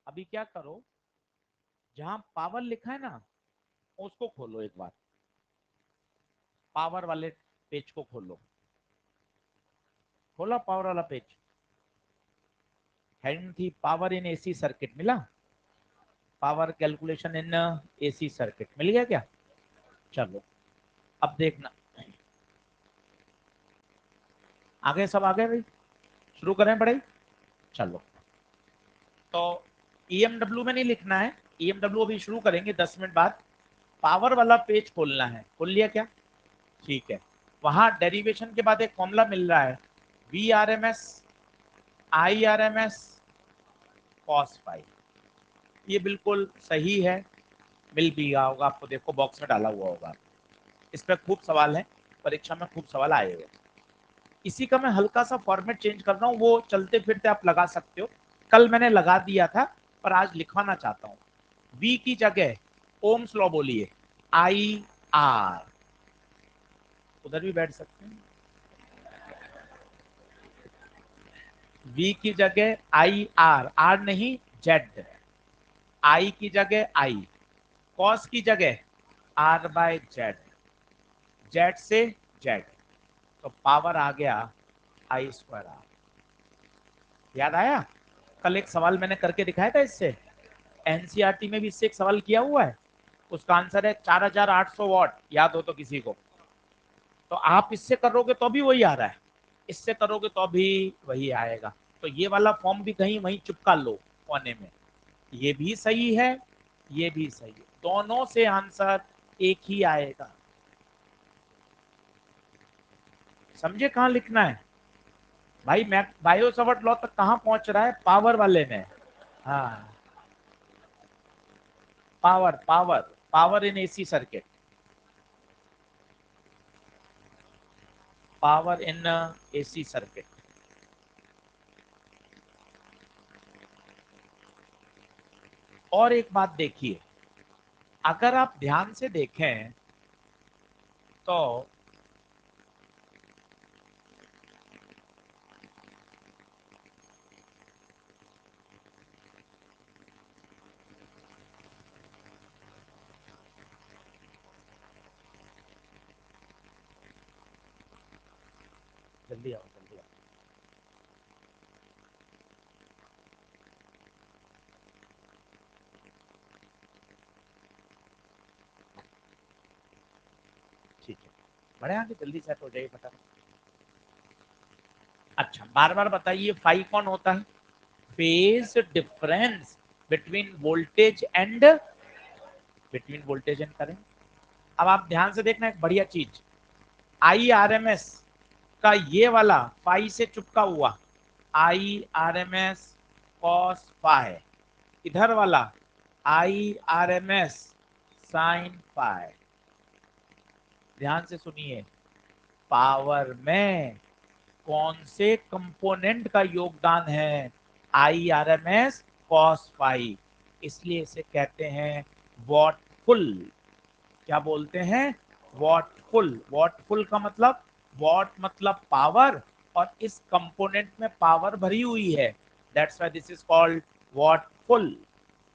अभी क्या करो, जहां पावर लिखा है ना उसको खोलो एक बार, पावर वाले पेज को खोलो। खोला पावर वाला पेज, हेडिंग थी पावर इन एसी सर्किट, मिला? Power calculation in AC circuit मिल गया क्या? चलो अब देखना, आगे सब आ गए भाई, शुरू करें पढ़ाई। चलो तो ईएमडब्ल्यू में नहीं लिखना है, ईएमडब्ल्यू अभी शुरू करेंगे 10 मिनट बाद। पावर वाला पेज खोलना है, खोल लिया क्या? ठीक है, वहां डेरिवेशन के बाद एक फॉर्मूला मिल रहा है, V R M S I R M S cos phi. ये बिल्कुल सही है, मिल भी गया होगा आपको, देखो बॉक्स में डाला हुआ होगा। इस पर खूब सवाल है, परीक्षा में खूब सवाल आए हुए। इसी का मैं हल्का सा फॉर्मेट चेंज कर रहा हूँ, वो चलते फिरते आप लगा सकते हो। कल मैंने लगा दिया था पर आज लिखवाना चाहता हूँ। वी की जगह ओम्स लॉ बोलिए, आई आर, उधर भी बैठ सकते हैं। वी की जगह आई आर, आर नहीं जेड, आई की जगह आई, कॉस की जगह आर बाय जेड, जेड से जेड, तो पावर आ गया आई स्क्वायर आर। याद आया? कल एक सवाल मैंने करके दिखाया था इससे, एनसीईआरटी में भी इससे एक सवाल किया हुआ है, उसका आंसर है 4800 वॉट, याद हो तो किसी को। तो आप इससे करोगे तो भी वही आ रहा है, इससे करोगे तो भी वही आएगा। तो ये वाला फॉर्म भी कहीं वहीं चिपका लो कोने में, ये भी सही है, ये भी सही है, दोनों से आंसर एक ही आएगा। समझे कहां लिखना है भाई? मैं बायो सवर्ट लॉ तक कहां पहुंच रहा है? पावर वाले में। हाँ, power power power in AC circuit, power in AC circuit. और एक बात देखिए, अगर आप ध्यान से देखें तो जल्दी आओ जल्दी आओ। ठीक है, बड़े आगे जल्दी सेट हो जाइए फटाफट। अच्छा बार बार बताइए, फाई कौन होता है? Phase difference between voltage and, between voltage and current. अब आप ध्यान से देखना एक बढ़िया चीज, आई आर एम एस का ये वाला फाई से चुपका हुआ, I R M S cos phi, इधर वाला I R M S sine phi. ध्यान से सुनिए, पावर में कौन से कंपोनेंट का योगदान है? I R M S cos phi, इसलिए इसे कहते हैं वॉटफुल। क्या बोलते हैं? वॉटफुल। वॉटफुल का मतलब, वॉट मतलब पावर, और इस कंपोनेंट में पावर भरी हुई है, that's why this is called wattful.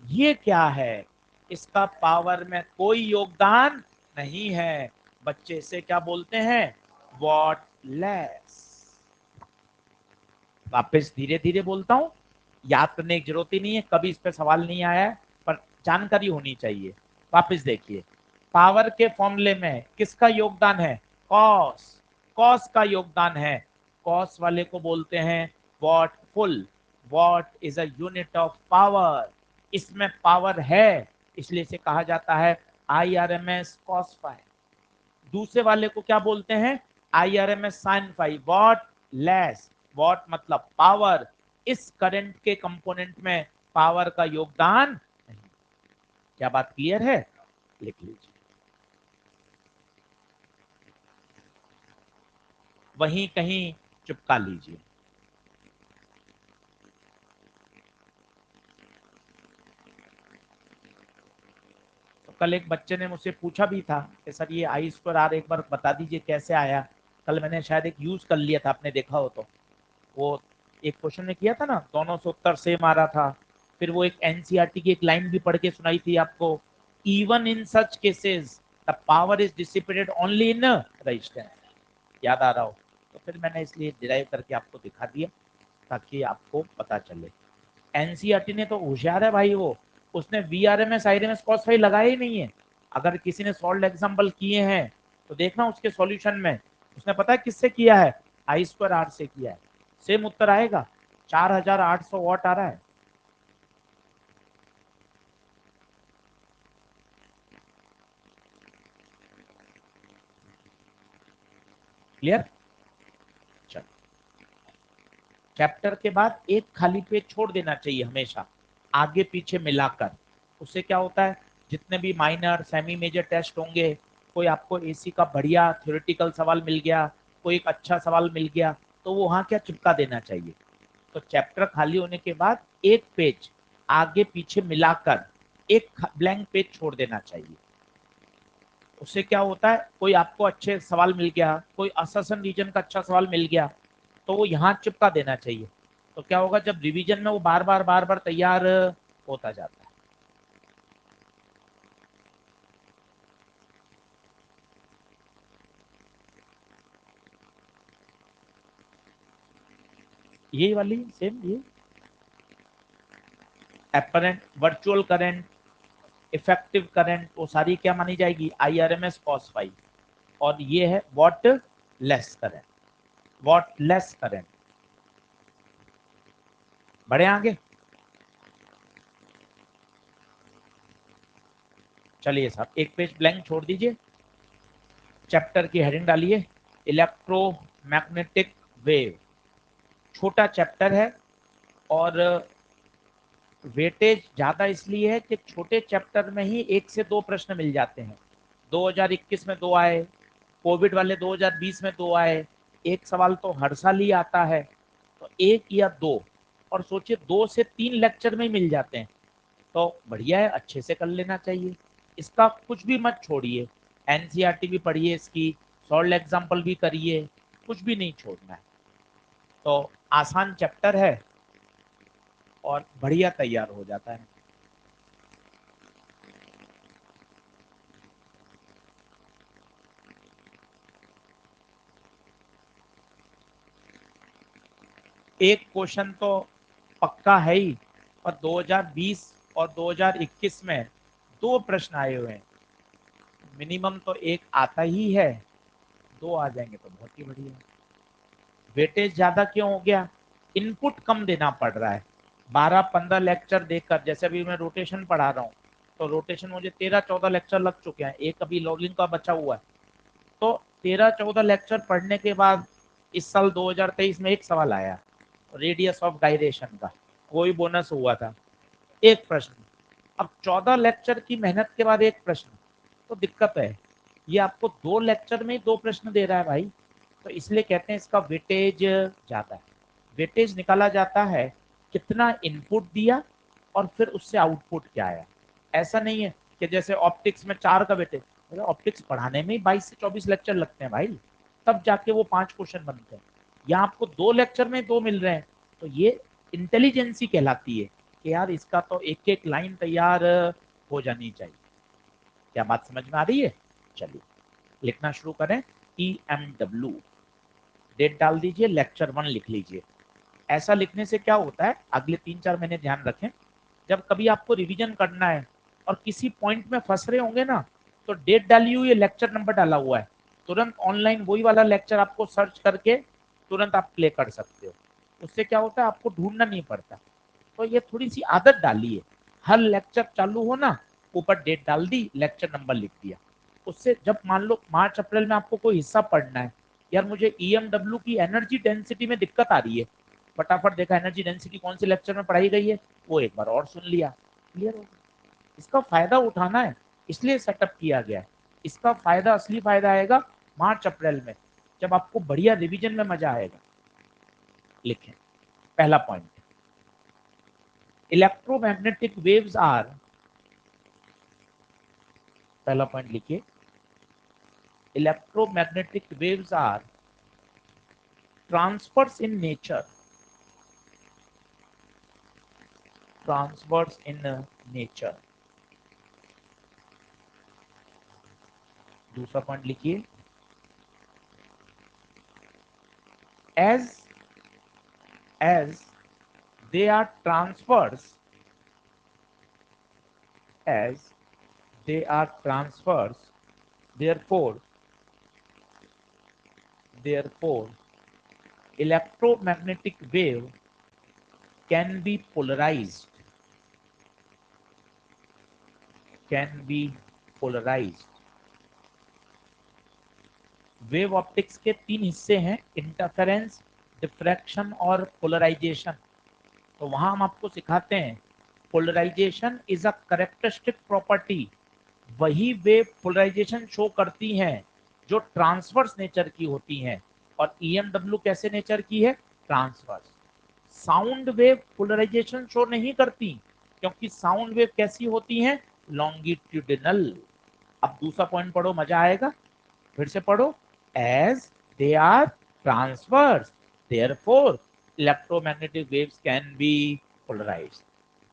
ये क्या है? इसका पावर में कोई योगदान नहीं है, बच्चे से क्या बोलते हैं? वॉटलेस। वापस धीरे धीरे बोलता हूं, याद करने की जरूरत ही नहीं है, कभी इस पे सवाल नहीं आया है, पर जानकारी होनी चाहिए। वापस देखिए, पावर के फॉर्मूले में किसका योगदान है? कॉस, कॉस का योगदान है, कॉस वाले को बोलते हैं watt full. Watt is a unit of power, इसमें पावर है, इसलिए इसे कहा जाता है I R M S cos phi. दूसरे वाले को क्या बोलते हैं? I R M S sine phi. Watt less, watt मतलब पावर, इस करंट के कंपोनेंट में पावर का योगदान नहीं। क्या बात क्लियर है? लिख लीजिए, वहीं कहीं चिपका लीजिए। तो कल एक बच्चे ने मुझसे पूछा भी था कि सर ये आई स्क्वायर आर एक बार बता दीजिए कैसे आया। कल मैंने शायद एक यूज कर लिया था, आपने देखा हो तो। वो एक क्वेश्चन में किया था ना, दोनों से उत्तर सेम आ रहा था, फिर वो एक एनसीईआरटी की एक लाइन भी पढ़ के सुनाई थी आपको, even in such cases the power is dissipated only in resistance, याद आ रहा हो तो फिर मैंने इसलिए डिराइव करके आपको दिखा दिया ताकि आपको पता चले। एनसीईआरटी ने तो होशियार है भाई, वो उसने वीआरएमएस आईआरएमएस कॉस फाई लगाया ही नहीं है। अगर किसी ने सॉल्व एग्जाम्पल किए हैं तो देखना उसके सॉल्यूशन में उसने पता है किससे किया है, आई स्क्वायर आर से किया है, सेम उत्तर आएगा, 4800 वॉट आ रहा है। क्लियर? चलो, चैप्टर के बाद एक खाली पेज छोड़ देना चाहिए हमेशा, आगे पीछे मिलाकर। उससे क्या होता है, जितने भी माइनर सेमी मेजर टेस्ट होंगे, कोई आपको एसी का बढ़िया थ्योरेटिकल सवाल मिल गया, कोई एक अच्छा सवाल मिल गया, तो वो वहां क्या चिपका देना चाहिए। तो चैप्टर खाली होने के बाद एक पेज आगे पीछे मिलाकर एक ब्लैंक पेज छोड़ देना चाहिए। उससे क्या होता है, कोई आपको अच्छे सवाल मिल गया, कोई अससन रीजन का अच्छा सवाल मिल गया, तो वो यहाँ चिपका देना चाहिए। तो क्या होगा, जब रिवीजन में वो बार बार तैयार होता जाता है। यही वाली सेम ये apparent virtual current effective current वो सारी क्या मानी जाएगी, आईआरएमएस कॉस फाई। और ये है what less current, what less current. बढ़े आगे, चलिए साहब एक पेज ब्लैंक छोड़ दीजिए, चैप्टर की हेडिंग डालिए इलेक्ट्रोमैग्नेटिक वेव। छोटा चैप्टर है और वेटेज ज्यादा इसलिए है कि छोटे चैप्टर में ही एक से दो प्रश्न मिल जाते हैं। 2021 में दो आए, कोविड वाले 2020 में दो आए, एक सवाल तो हर साल ही आता है, तो एक या दो, और सोचिए 2 से 3 लेक्चर में ही मिल जाते हैं, तो बढ़िया है, अच्छे से कर लेना चाहिए। इसका कुछ भी मत छोड़िए, एनसीईआरटी भी पढ़िए, इसकी सॉल्व एग्जाम्पल भी करिए, कुछ भी नहीं छोड़ना है। तो आसान चैप्टर है और बढ़िया तैयार हो जाता है। एक क्वेश्चन तो पक्का है ही, और 2020 और 2021 में दो प्रश्न आए हुए हैं, मिनिमम तो एक आता ही है, दो आ जाएंगे तो बहुत ही बढ़िया। वेटेज ज्यादा क्यों हो गया, इनपुट कम देना पड़ रहा है। 12-15 लेक्चर देखकर, जैसे अभी मैं रोटेशन पढ़ा रहा हूँ, तो रोटेशन मुझे 13-14 लेक्चर लग चुके हैं, एक अभी लॉगिंग का बचा हुआ है। तो 13-14 लेक्चर पढ़ने के बाद इस साल 2023 में एक सवाल आया, रेडियस ऑफ गायरेशन का, कोई बोनस हुआ था, एक प्रश्न। अब 14 लेक्चर की मेहनत के बाद एक प्रश्न, तो दिक्कत है। ये आपको 2 लेक्चर में ही 2 प्रश्न दे रहा है भाई, तो इसलिए कहते हैं इसका वेटेज ज्यादा है। वेटेज निकाला जाता है कितना इनपुट दिया और फिर उससे आउटपुट क्या आया। ऐसा नहीं है कि जैसे ऑप्टिक्स में 4 का वेटेज, ऑप्टिक्स पढ़ाने में ही 22 से 24 लेक्चर लगते हैं भाई, तब जाके वो 5 क्वेश्चन बनते हैं। यहाँ आपको 2 लेक्चर में 2 मिल रहे हैं, तो ये इंटेलिजेंसी कहलाती है कि यार इसका तो एक एक लाइन तैयार हो जानी चाहिए। क्या बात समझ में आ रही है? चलिए लिखना शुरू करें। EMW डेट डाल दीजिए, लेक्चर 1 लिख लीजिए। ऐसा लिखने से क्या होता है, अगले 3-4 महीने ध्यान रखें, जब कभी आपको रिवीजन करना है और किसी पॉइंट में फंस रहे होंगे ना, तो डेट डाली हुई है, लेक्चर नंबर डाला हुआ है, तुरंत ऑनलाइन वही वाला लेक्चर आपको सर्च करके तुरंत आप प्ले कर सकते हो। उससे क्या होता है, आपको ढूंढना नहीं पड़ता। तो ये थोड़ी सी आदत डाली है, हर लेक्चर चालू हो ना, ऊपर डेट डाल दी, लेक्चर नंबर लिख दिया। उससे जब मान लो मार्च अप्रैल में आपको कोई हिस्सा पढ़ना है, यार मुझे ईएमडब्ल्यू की एनर्जी डेंसिटी में दिक्कत आ रही है, फटाफट देखा एनर्जी डेंसिटी कौन से लेक्चर में पढ़ाई गई है, वो एक बार और सुन लिया, क्लियर हो गया। इसका फायदा उठाना है, इसलिए सेटअप किया गया है। इसका फायदा, असली फायदा आएगा मार्च अप्रैल में, जब आपको बढ़िया रिवीजन में मजा आएगा। लिखें पहला पॉइंट, इलेक्ट्रोमैग्नेटिक वेव्स आर, पहला पॉइंट लिखिए, electromagnetic waves are transfers in nature transverse in nature. दूसरा पॉइंट लिखिए, as they are transfers, as they are transfers, therefore electromagnetic wave can be polarized, wave optics के तीन हिस्से हैं, interference, diffraction और polarisation. तो वहां हम आपको सिखाते हैं polarisation is a characteristic property, वही वेव पोलराइजेशन शो करती हैं जो ट्रांसवर्स नेचर की होती हैं। और ईएमडब्ल्यू कैसे नेचर की है? Transverse. Sound wave polarisation show नहीं करती, क्योंकि साउंड वेव कैसी होती हैं? लॉन्गिट्यूडिनल। अब दूसरा पॉइंट पढ़ो, मजा आएगा, फिर से पढ़ो, as they are transverse, therefore electromagnetic waves can be polarized।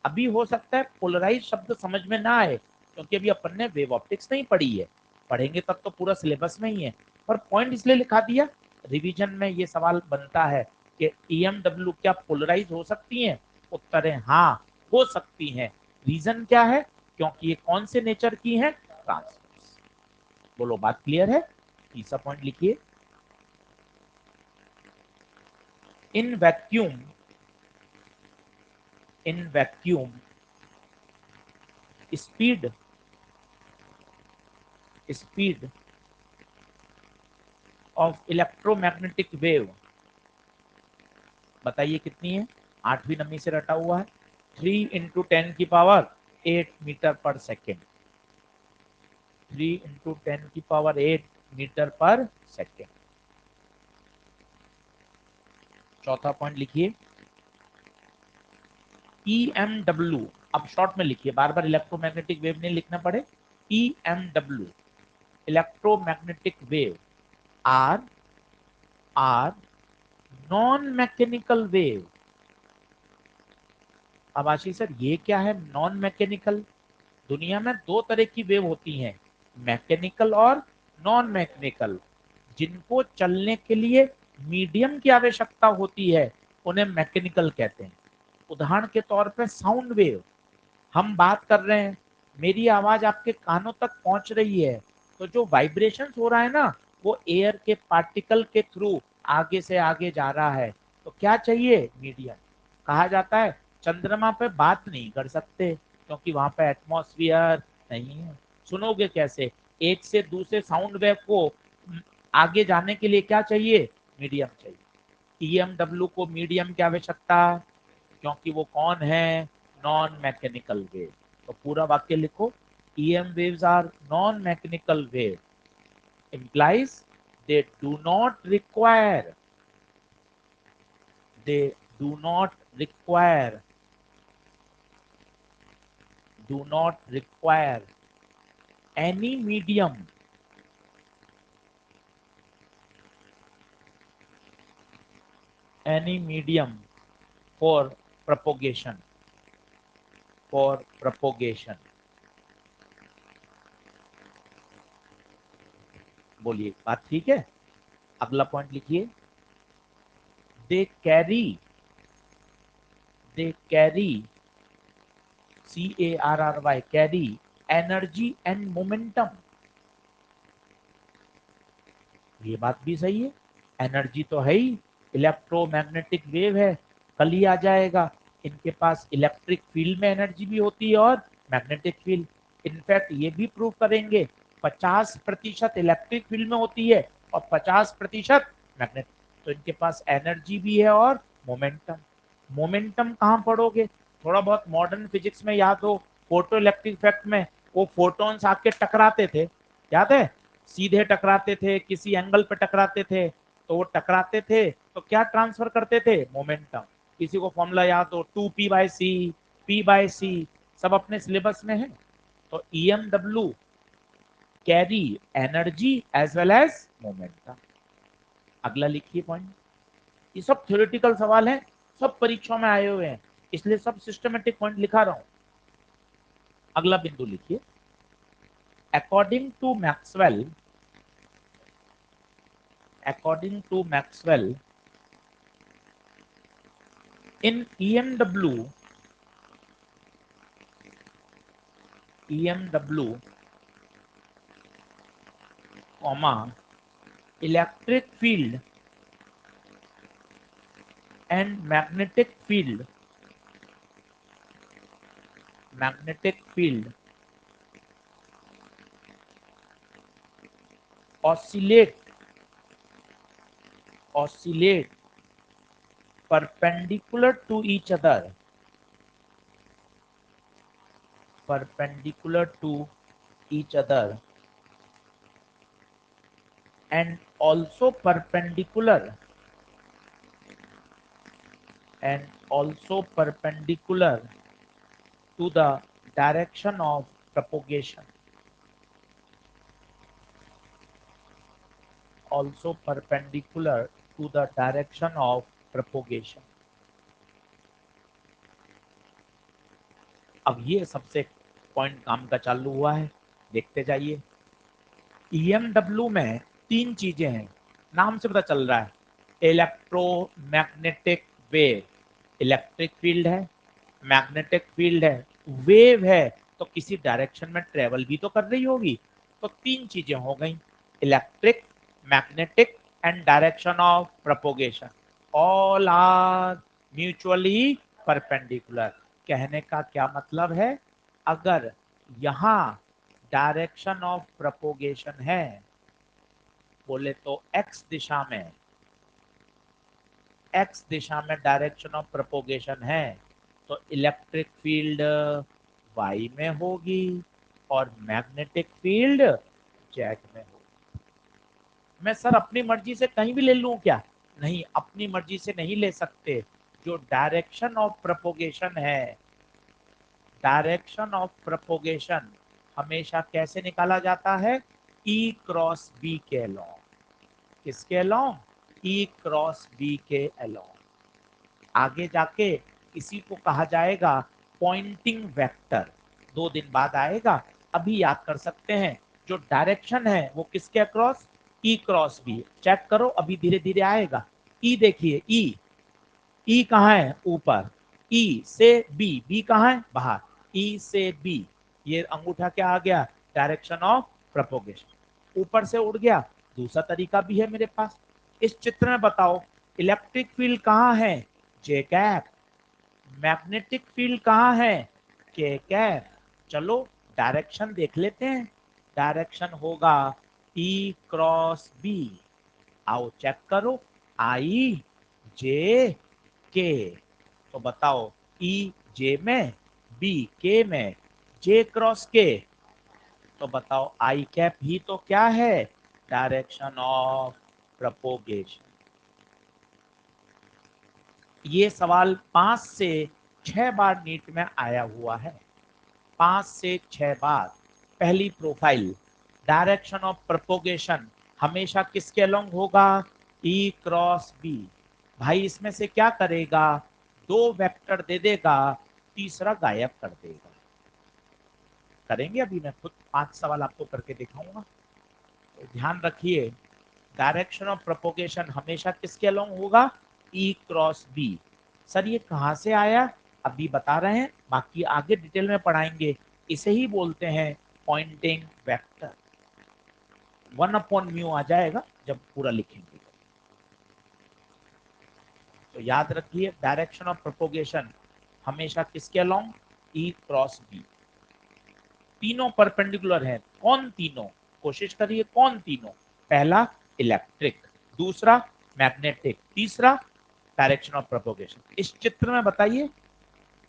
अभी हो सकता है पोलराइज शब्द समझ में ना आए, क्योंकि अभी अपन ने वेव ऑप्टिक्स नहीं पढ़ी है, पढ़ेंगे तब तो पूरा सिलेबस में ही है, पर पॉइंट इसलिए लिखा दिया, रिवीजन में ये सवाल बनता है कि ईएमडब्ल्यू क्या पोलराइज हो सकती हैं? उत्तर है हाँ, हो सकती हैं। रीजन क्या है? क्योंकि ये कौन से नेचर की हैं? ट्रांसवर्स। बोलो, बात क्लियर है? तीसरा पॉइंट लिखिए, in vacuum speed of electromagnetic wave, बताइए कितनी है? 8वीं नमी से रटा हुआ है, 3 × 10⁸ मीटर पर सेकेंड, 3 × 10⁸ मीटर पर सेकेंड। चौथा पॉइंट लिखिए, EMW, अब शॉर्ट में लिखिए, बार बार इलेक्ट्रोमैग्नेटिक वेव नहीं लिखना पड़े, EMW electromagnetic wave are non mechanical wave. अब आशीष सर ये क्या है नॉन मैकेनिकल? दुनिया में दो तरह की वेव होती हैं, मैकेनिकल और नॉन मैकेनिकल। जिनको चलने के लिए मीडियम की आवश्यकता होती है उन्हें मैकेनिकल कहते हैं। उदाहरण के तौर पे साउंड वेव, हम बात कर रहे हैं, मेरी आवाज आपके कानों तक पहुंच रही है, तो जो वाइब्रेशन हो रहा है ना, वो एयर के पार्टिकल के थ्रू आगे से आगे जा रहा है। तो क्या चाहिए? मीडियम। कहा जाता है चंद्रमा पे बात नहीं कर सकते, क्योंकि वहां पे एटमॉस्फेयर नहीं है, सुनोगे कैसे? एक से दूसरे साउंड वेव को आगे जाने के लिए क्या चाहिए? मीडियम चाहिए। ईएमडब्ल्यू को मीडियम की आवश्यकता, क्योंकि वो कौन है? Non mechanical wave. तो पूरा वाक्य लिखो, EM waves are non-mechanical wave, implies they do not require they do not require do not require any medium for propagation बोलिए, बात ठीक है? अगला पॉइंट लिखिए, they carry CARRY carry energy and momentum। ये बात भी सही है, एनर्जी तो है ही, इलेक्ट्रोमैग्नेटिक वेव है, कल ही आ जाएगा। इनके पास इलेक्ट्रिक फील्ड में एनर्जी भी होती है और मैग्नेटिक फील्ड। इनफैक्ट ये भी प्रूव करेंगे, 50% इलेक्ट्रिक फील्ड में होती है और 50% मैग्नेटिक। तो इनके पास एनर्जी भी है और मोमेंटम। मोमेंटम कहाँ पढ़ोगे? थोड़ा बहुत मॉडर्न फिजिक्स में याद हो, फोटो इलेक्ट्रिक इफेक्ट में वो फोटोन्स आके टकराते थे, याद है? सीधे टकराते थे, किसी एंगल पे टकराते थे, तो वो टकराते थे तो क्या ट्रांसफर करते थे? मोमेंटम। किसी को फॉर्मूला याद हो, 2p/c, p/c, सब अपने सिलेबस में है। तो EMW carry energy as well as momentum. अगला लिखिए पॉइंट, ये सब थ्योरेटिकल सवाल हैं, सब परीक्षाओं में आए हुए हैं। इसलिए सब सिस्टमेटिक पॉइंट लिखा रहा हूं। अगला बिंदु लिखिए, according to Maxwell, according to Maxwell, in EMW, comma, electric field and magnetic field oscillate perpendicular to each other, and also perpendicular to the direction of propagation, also perpendicular to the direction of propagation. अब ये सबसे point काम का चालू हुआ है, देखते जाइए। ईएमडब्ल्यू में तीन चीजें हैं, नाम से पता चल रहा है, इलेक्ट्रोमैग्नेटिक वेव, इलेक्ट्रिक फील्ड है, मैग्नेटिक फील्ड है, वेव है, तो किसी डायरेक्शन में ट्रेवल भी तो कर रही होगी। तो तीन चीजें हो गई, electric, magnetic and direction of propagation, all are mutually perpendicular. कहने का क्या मतलब है, अगर यहां डायरेक्शन ऑफ प्रोपोगेशन है, बोले तो x दिशा में डायरेक्शन ऑफ प्रोपोगेशन है, तो इलेक्ट्रिक फील्ड y में होगी और मैग्नेटिक फील्ड z में होगी। मैं सर अपनी मर्जी से कहीं भी ले लूं क्या? नहीं, अपनी मर्जी से नहीं ले सकते। जो डायरेक्शन ऑफ प्रोपोगेशन है, डायरेक्शन ऑफ प्रोपोगेशन हमेशा कैसे निकाला जाता है, E क्रॉस B के अलोंग। किसके अलोंग? E क्रॉस B के अलोंग। आगे जाके इसी को कहा जाएगा पॉइंटिंग वेक्टर, 2 दिन बाद आएगा, अभी याद कर सकते हैं। जो डायरेक्शन है वो किसके across? E cross B। Check करो, अभी धीरे धीरे आएगा। E देखिए, E कहाँ है? ऊपर। E से B, B कहाँ है? बाहर। E से B, ये अंगूठा क्या आ गया? Direction of propagation. ऊपर से उड़ गया। दूसरा तरीका भी है मेरे पास। इस चित्र में बताओ, इलेक्ट्रिक फील्ड कहाँ है? जे कैप। मैग्नेटिक फील्ड कहाँ है? के कैप। चलो डायरेक्शन देख लेते हैं। डायरेक्शन होगा E क्रॉस B। आओ चेक करो, आई जे के। तो बताओ, E जे में, B के में, J क्रॉस के। तो बताओ आई कैप ही तो क्या है? Direction of propagation. ये सवाल 5 से 6 बार नीट में आया हुआ है, 5 से 6 बार। पहली प्रोफाइल, डायरेक्शन ऑफ प्रोपोगेशन हमेशा किसके अलोंग होगा? E cross B। भाई इसमें से क्या करेगा? 2 वेक्टर दे देगा, तीसरा गायब कर देगा। करेंगे, अभी मैं खुद 5 सवाल आपको करके दिखाऊंगा। तो ध्यान रखिए, डायरेक्शन ऑफ प्रोपोगेशन हमेशा किसके अलोंग होगा? E cross B। सर ये कहां से आया? अभी बता रहे हैं, बाकी आगे डिटेल में पढ़ाएंगे। इसे ही बोलते हैं पॉइंटिंग वेक्टर। 1/μ आ जाएगा जब पूरा लिखेंगे। तो याद रखिए, डायरेक्शन ऑफ प्रोपोगेशन हमेशा किसके अलोंग? E cross B। तीनों परपेंडिकुलर है। कौन तीनों? कोशिश करिए, कौन तीनों? पहला इलेक्ट्रिक, दूसरा मैग्नेटिक, तीसरा डायरेक्शन ऑफ प्रोपोगेशन। इस चित्र में बताइए,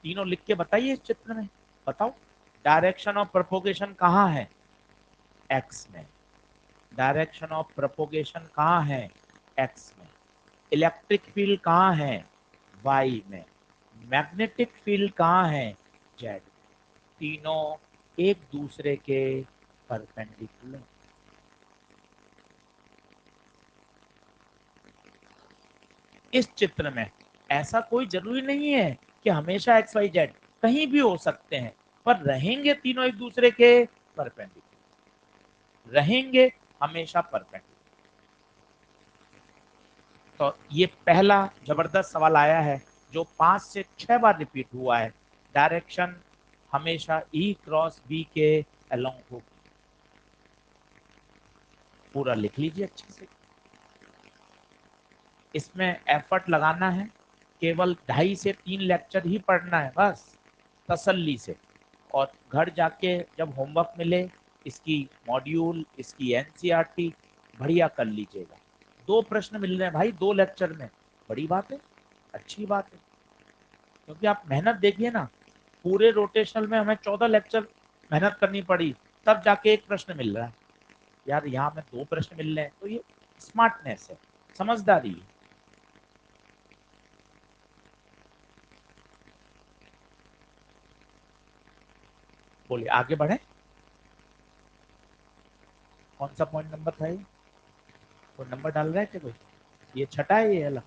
तीनों लिख के बताइए इस चित्र में। बताओ, डायरेक्शन ऑफ प्रोपोगेशन कहाँ है? एक्स में। डायरेक्शन ऑफ प्रोपोगेशन कहाँ है? एक्स में। इलेक्ट्रिक फील्ड कहाँ है? वाई में। मैग्नेटिक फील्ड कहाँ है? जेड। तीनों एक दूसरे के परपेंडिकुलर। इस चित्र में ऐसा कोई जरूरी नहीं है कि हमेशा एक्स वाई जेड कहीं भी हो सकते हैं, पर रहेंगे तीनों एक दूसरे के परपेंडिकुलर, रहेंगे हमेशा परपेंडिकुलर। तो ये पहला जबरदस्त सवाल आया है जो 5 से 6 बार रिपीट हुआ है। डायरेक्शन हमेशा ई क्रॉस बी के अलोंग होगी। पूरा लिख लीजिए अच्छे से। इसमें एफर्ट लगाना है, केवल 2.5 से 3 लेक्चर ही पढ़ना है बस, तसल्ली से। और घर जाके जब होमवर्क मिले इसकी मॉड्यूल, इसकी एनसीईआरटी बढ़िया कर लीजिएगा। 2 प्रश्न मिल रहे हैं भाई 2 लेक्चर में, बड़ी बात है, अच्छी बात है। क्योंकि आप मेहनत देखिए ना, पूरे रोटेशनल में हमें 14 लेक्चर मेहनत करनी पड़ी, तब जाके एक प्रश्न मिल रहा है। यार यहाँ में 2 प्रश्न मिल रहे हैं, तो ये स्मार्टनेस है, समझदारी है। बोलिए आगे बढ़े। कौन सा पॉइंट नंबर था ये? कोई नंबर डाल रहे थे कोई? ये छठा है ये अलग?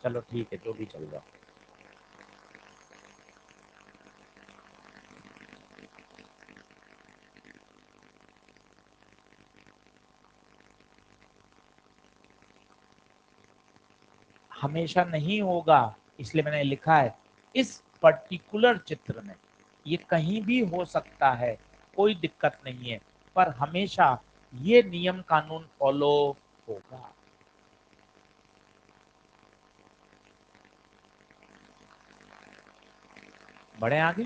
चलो ठीक है, जो भी चल रहा। हमेशा नहीं होगा, इसलिए मैंने लिखा है इस पर्टिकुलर चित्र में, ये कहीं भी हो सकता है, कोई दिक्कत नहीं है, पर हमेशा ये नियम कानून फॉलो होगा। बढ़े आगे।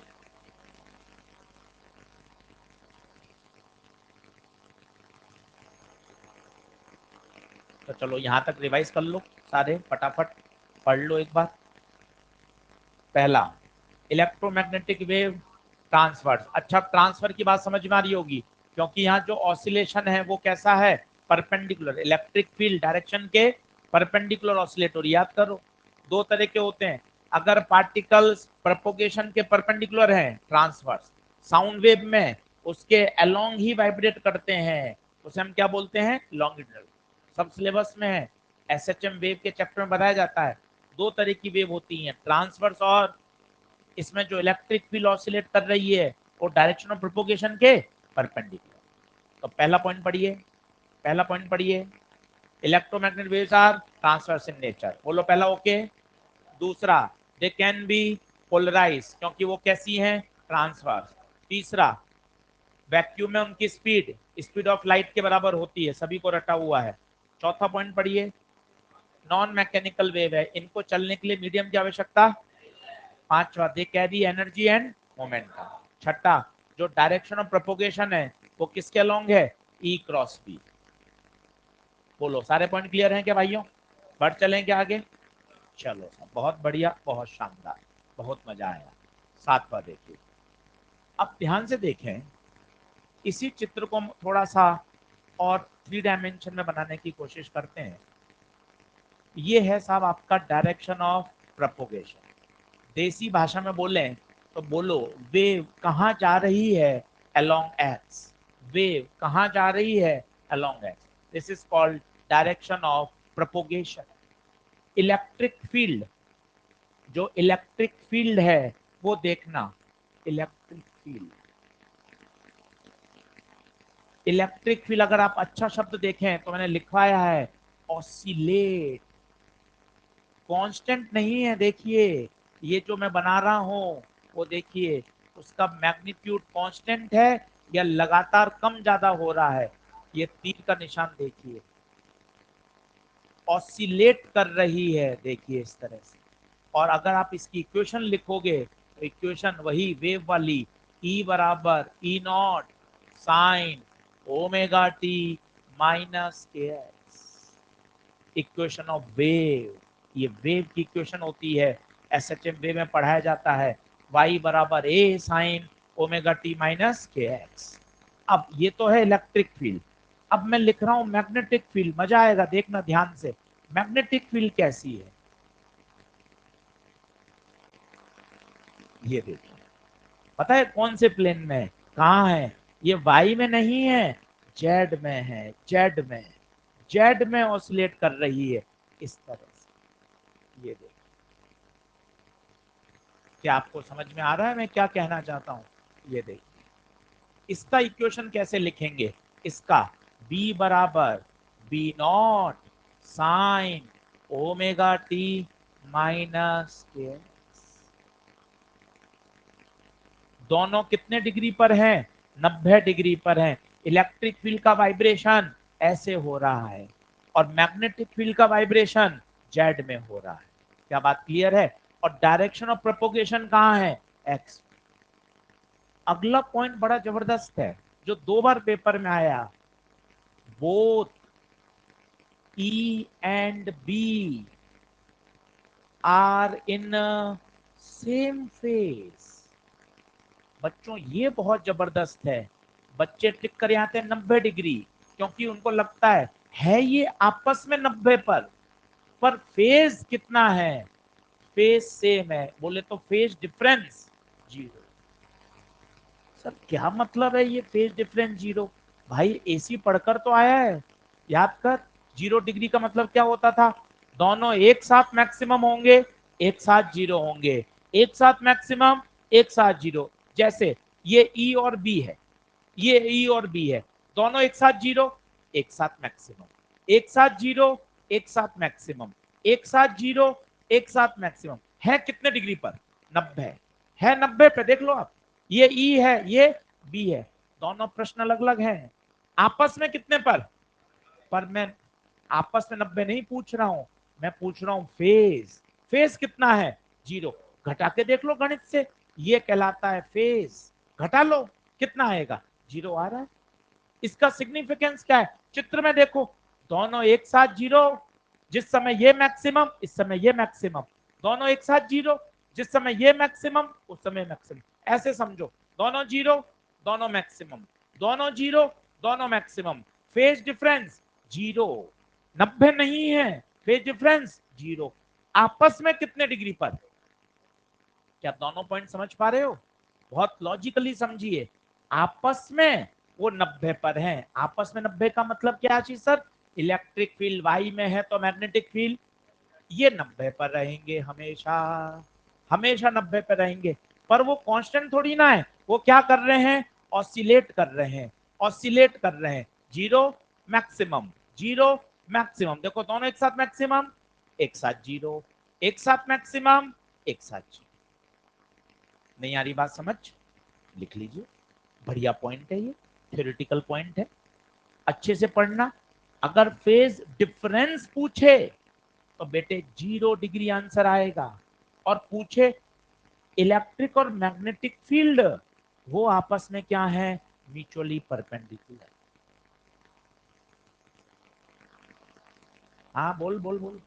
तो चलो यहां तक रिवाइज कर लो, सारे फटाफट पढ़ लो एक बार। पहला, इलेक्ट्रोमैग्नेटिक वेव ट्रांसफर। अच्छा, ट्रांसफर की बात समझ में आ रही होगी, क्योंकि यहाँ जो ऑसिलेशन है वो कैसा है, परपेंडिकुलर। इलेक्ट्रिक फील्ड डायरेक्शन के परपेंडिकुलर ऑसिलेटर, याद करो। 2 तरह के होते हैं, अगर पार्टिकल्स प्रोपोगेशन के परपेंडिकुलर हैं ट्रांसवर्स, साउंड वेव में उसके अलोंग ही वाइब्रेट करते हैं, उसे हम क्या बोलते हैं, लॉन्गिट्यूडनल। सब सिलेबस में है, एसएचएम वेव के चैप्टर में बताया जाता है। 2 तरह की वेव होती हैं, ट्रांसवर्स और इसमें जो इलेक्ट्रिक फील्ड ऑसिलेट कर रही है वो डायरेक्शन ऑफ प्रोपोगेशन के परपेंडिकुलर। तो पहला पॉइंट पढ़िए, पहला पॉइंट पढ़िए, electromagnetic waves are transverse in nature. बोलो पहला ओके। दूसरा, दे कैन बी पोलराइज, क्योंकि वो कैसी हैं, ट्रांसवर्स। तीसरा, वैक्यूम में उनकी स्पीड स्पीड ऑफ लाइट के बराबर होती है, सभी को रटा हुआ है। चौथा पॉइंट पढ़िए, नॉन मैकेनिकल वेव है, इनको चलने के लिए मीडियम की आवश्यकता। पांचवा, they carry energy and momentum. छठा, जो डायरेक्शन ऑफ प्रोपोगेशन है वो किसके अलोंग है, ई क्रॉस बी। बोलो सारे पॉइंट क्लियर हैं क्या भाइयों? बढ़ चलें क्या आगे? चलो सब बहुत बढ़िया, बहुत शानदार, बहुत मजा आया। 7वां देखिए, अब ध्यान से देखें, इसी चित्र को थोड़ा सा और 3 डायमेंशन में बनाने की कोशिश करते हैं। ये है साहब आपका डायरेक्शन ऑफ प्रोपोगेशन। देसी भाषा में बोले तो बोलो, वेव कहाँ जा रही है, अलोंग एक्स। वेव कहाँ जा रही है, along x. This is called direction of propagation. Electric field, जो इलेक्ट्रिक फील्ड है वो देखना, इलेक्ट्रिक फील्ड, इलेक्ट्रिक फील्ड अगर आप अच्छा शब्द देखें तो मैंने लिखवाया है ऑसिलेट, कांस्टेंट नहीं है। देखिए ये जो मैं बना रहा हूं वो देखिए, उसका मैग्नीट्यूड कांस्टेंट है या लगातार कम ज्यादा हो रहा है, ये तीर का निशान देखिए, ऑसिलेट कर रही है, देखिए इस तरह से। और अगर आप इसकी इक्वेशन लिखोगे तो इक्वेशन वही वेव वाली, E बराबर E naught sine omega t minus k x, equation of wave. ये वेव की इक्वेशन होती है, एसएचएम वेव में पढ़ाया जाता है, y बराबर ए sign omega t minus k x. अब ये तो है इलेक्ट्रिक फील्ड, अब मैं लिख रहा हूं मैग्नेटिक फील्ड, मजा आएगा, देखना ध्यान से। मैग्नेटिक फील्ड कैसी है, ये देखिए, पता है कौन से प्लेन में है, कहाँ है, ये वाई में नहीं है, जेड में है, जेड में, जेड में ऑसिलेट कर रही है, इस तरह से। ये देखिए, क्या आपको समझ में आ रहा है मैं क्या कहना चाहता हूं? ये देखिए, इसका इक्वेशन कैसे लिखेंगे? इसका b बराबर B not sine omega t minus k. दोनों कितने डिग्री पर हैं? 90 डिग्री पर हैं। इलेक्ट्रिक फील्ड का वाइब्रेशन ऐसे हो रहा है और मैग्नेटिक फील्ड का वाइब्रेशन जेड में हो रहा है। क्या बात क्लियर है? और डायरेक्शन ऑफ प्रोपोगेशन कहाँ है? एक्स। अगला पॉइंट बड़ा जबरदस्त है जो 2 बार पेपर में आया। Both E and B are in same phase। बच्चों ये बहुत जबरदस्त है। बच्चे टिक कर आते हैं 90 डिग्री, क्योंकि उनको लगता है ये आपस में 90 पर फेज कितना है? फेज सेम है। बोले तो फेज डिफरेंस 0। सर क्या मतलब है ये फेज डिफरेंस 0? भाई एसी पढ़कर तो आया है, याद कर। 0 डिग्री का मतलब क्या होता था? दोनों एक साथ मैक्सिमम होंगे, एक साथ 0 होंगे, एक साथ मैक्सिमम, एक साथ 0। जैसे ये ई और बी है, ये ई और बी है, दोनों एक साथ 0, एक साथ मैक्सिमम, एक साथ 0, एक साथ मैक्सिमम, एक साथ 0, एक साथ मैक्सिमम। है कितने डिग्री पर? 90 है। 90 पे देख लो आप, ये ई है, ये बी है, दोनों प्रश्न अलग अलग हैं। आपस में कितने पर मैं आपस में 90 नहीं पूछ रहा हूं, मैं पूछ रहा हूं फेज। फेज कितना है? 0। घटा के देख लो गणित से, ये कहलाता है फेज। घटा लो, कितना आएगा? 0 आ रहा है। इसका सिग्निफिकेंस क्या है? चित्र में देखो, दोनों एक साथ 0, जिस समय ये मैक्सिमम, इस समय ये मैक्सिमम। दोनों एक साथ 0, जिस समय ये मैक्सिमम, उस समय मैक्सिमम। ऐसे समझो, दोनों 0, दोनों मैक्सिमम, दोनों 0, दोनों मैक्सिमम। Phase difference 0। 90 नहीं है, फेज डिफरेंस 0। आपस में कितने डिग्री पर? क्या दोनों पॉइंट समझ पा रहे हो? बहुत लॉजिकली समझिए। आपस में वो 90 पर हैं। आपस में 90 का मतलब क्या चीज सर? इलेक्ट्रिक फील्ड वाई में है तो मैग्नेटिक फील्ड ये 90 पर रहेंगे हमेशा। हमेशा 90 पर रहेंगे। पर वो कांस्टेंट थोड़ी ना है, वो क्या कर रहे हैं? ऑसिलेट कर रहे हैं, ऑसिलेट कर रहे हैं। 0 मैक्सिमम, 0 मैक्सिमम। देखो दोनों एक साथ मैक्सिमम, एक साथ 0, एक साथ मैक्सिमम, एक साथ 0। नहीं आ रही बात समझ? लिख लीजिए, बढ़िया पॉइंट है ये, थ्योरेटिकल पॉइंट है, अच्छे से पढ़ना। अगर फेज डिफरेंस पूछे तो बेटे 0 डिग्री आंसर आएगा। और पूछे इलेक्ट्रिक और मैग्नेटिक फील्ड, वो आपस में क्या है? Mutually perpendicular. हाँ बोल बोल बोल।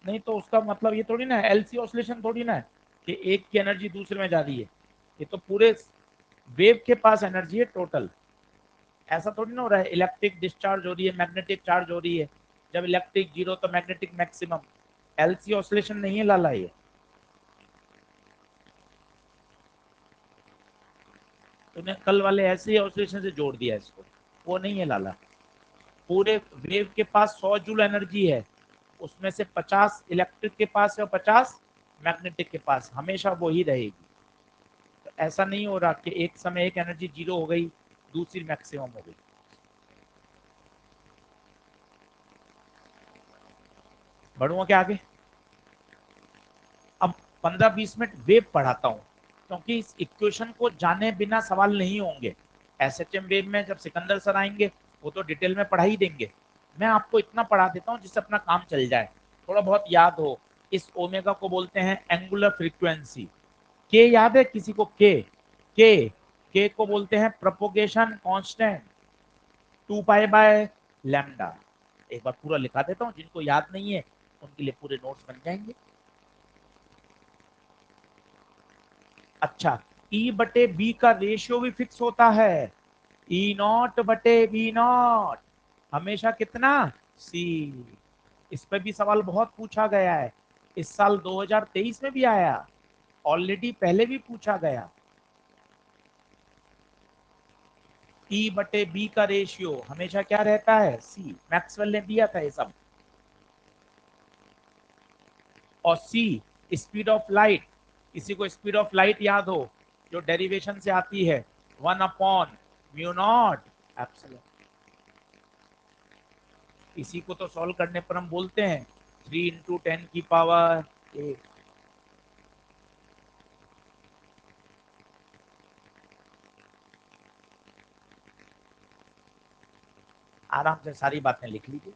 नहीं तो उसका मतलब ये थोड़ी ना है, एलसी ऑसिलेशन थोड़ी ना है कि एक की एनर्जी दूसरे में जा रही है। ये तो पूरे वेव के पास एनर्जी है टोटल। ऐसा थोड़ी ना हो रहा है इलेक्ट्रिक डिस्चार्ज हो रही है, मैग्नेटिक चार्ज हो रही है। जब इलेक्ट्रिक 0 तो मैग्नेटिक मैक्सिमम। एलसी ऑसिलेशन नहीं है लाला ये। तूने कल वाले ऐसे ही ऑसिलेशन से जोड़ दिया इसको, वो नहीं है लाला। पूरे वेव के पास 100 जूल एनर्जी है, उसमें से 50 इलेक्ट्रिक के पास है और 50 मैग्नेटिक के पास, हमेशा वो ही रहेगी। तो ऐसा नहीं हो रहा कि एक समय एक एनर्जी 0 हो गई, दूसरी मैक्सिमम हो गई। बढ़ूंगा क्या आगे? अब 15-20 मिनट वेव पढ़ाता हूँ, क्योंकि इस इक्वेशन को जाने बिना सवाल नहीं होंगे। एसएचएम वेव में जब सिकंदर सर आएंगे वो तो डिटेल में पढ़ा ही देंगे। मैं आपको इतना पढ़ा देता हूँ जिससे अपना काम चल जाए, थोड़ा बहुत याद हो। इस ओमेगा को बोलते हैं एंगुलर फ्रीक्वेंसी। के याद है किसी को? के के को बोलते हैं propagation constant, 2 pi by lambda. एक बार पूरा लिखा देता हूँ, जिनको याद नहीं है उनके लिए पूरे नोट्स बन जाएंगे। अच्छा, ई बटे बी का रेशियो भी फिक्स होता है। ई नॉट बटे बी नॉट हमेशा कितना? सी। इस पे भी सवाल बहुत पूछा गया है। इस साल 2023 में भी आया, ऑलरेडी पहले भी पूछा गया। E बटे बी का रेशियो हमेशा क्या रहता है, सी। मैक्सवेल ने दिया था ये सब। और सी स्पीड ऑफ लाइट, किसी को स्पीड ऑफ लाइट याद हो, जो डेरिवेशन से आती है 1/म्यू नॉट एप्सिलॉन। इसी को तो सॉल्व करने पर हम बोलते हैं 3 × 10⁸ आराम से सारी बातें लिख लीजिए।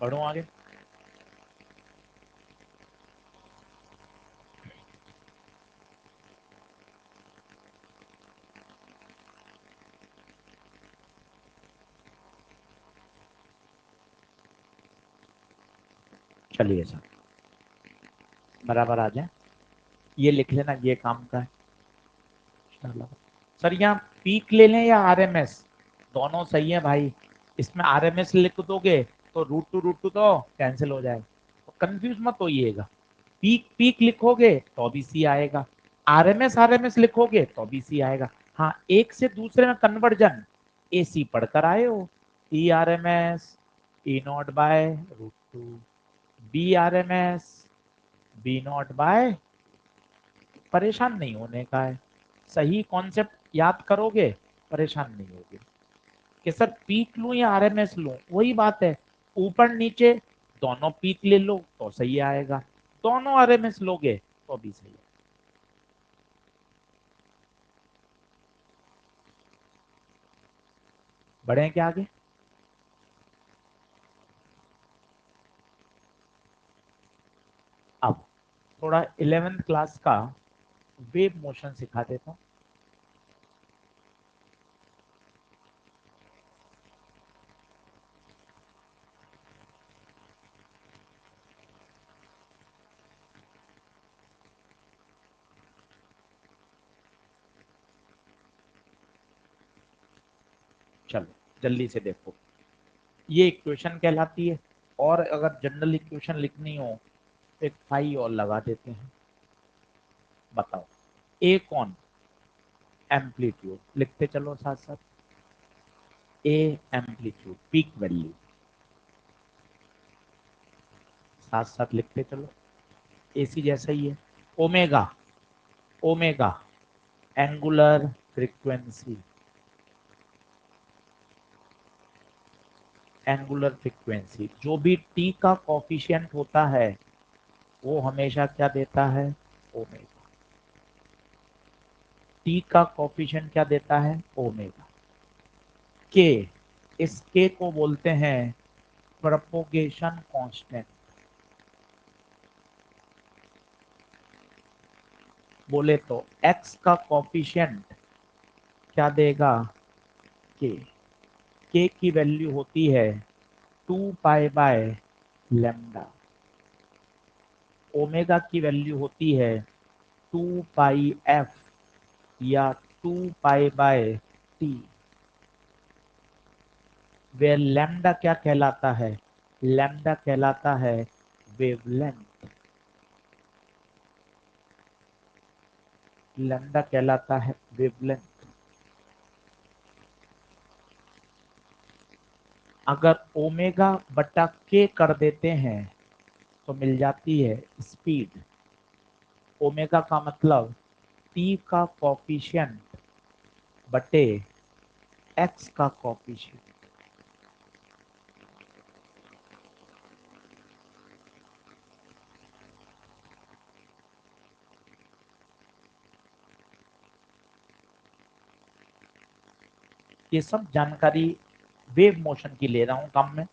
बढ़ो आगे। चलिए सर, बराबर आ जाए, ये लिख लेना, ये काम का है। चलो सर, यहाँ पीक ले लें या आरएमएस, दोनों सही है भाई। इसमें आरएमएस लिख दोगे तो √2 तो कैंसिल हो जाएगा, तो कंफ्यूज मत होइएगा। पीक पीक लिखोगे तो भी सी आएगा, आरएमएस आरएमएस लिखोगे तो भी सी आएगा। हाँ, एक से दूसरे में कन्वर्जन एसी पढ़कर आए हो, E R M S E0/√2, B R M S B0/, परेशान नहीं होने का है। सही कॉन्सेप्ट याद करोगे, परेशान नहीं होगे कि सर पीक लूं या आरएमएस लूं, वही बात है। ऊपर नीचे दोनों पीक ले लो तो सही आएगा, दोनों आरएमएस लोगे तो भी सही है। बढ़े क्या आगे? अब थोड़ा 11th क्लास का वेव मोशन सिखा देता हूँ। चलो जल्दी से देखो, ये इक्वेशन कहलाती है। और अगर जनरल इक्वेशन लिखनी हो तो एक फाई और लगा देते हैं। बताओ, ए कौन, एम्पलीट्यूड लिखते चलो साथ साथ, ए एम्पलीट्यूड पीक वैल्यू, साथ साथ लिखते चलो, एसी जैसा ही है। Omega, omega angular frequency, angular frequency जो भी टी का कॉफिशिएंट होता है वो हमेशा क्या देता है, ओमेगा। टी का कॉफिशिएंट क्या देता है, ओमेगा। के, इस के को बोलते हैं प्रोपोगेशन कांस्टेंट। बोले तो एक्स का कॉफिशिएंट क्या देगा, के की वैल्यू होती है 2π/λ, ओमेगा की वैल्यू होती है 2πf या 2π/t। वे लैम्डा क्या कहलाता है, लैम्डा कहलाता है वेवलेंथ, लैम्डा कहलाता है वेवलेंथ। अगर ओमेगा बटा के कर देते हैं तो मिल जाती है स्पीड। ओमेगा का मतलब टी का कॉफिशिएंट बटे एक्स का कॉफिशिएंट। ये सब जानकारी वेव मोशन की ले रहा हूं काम में,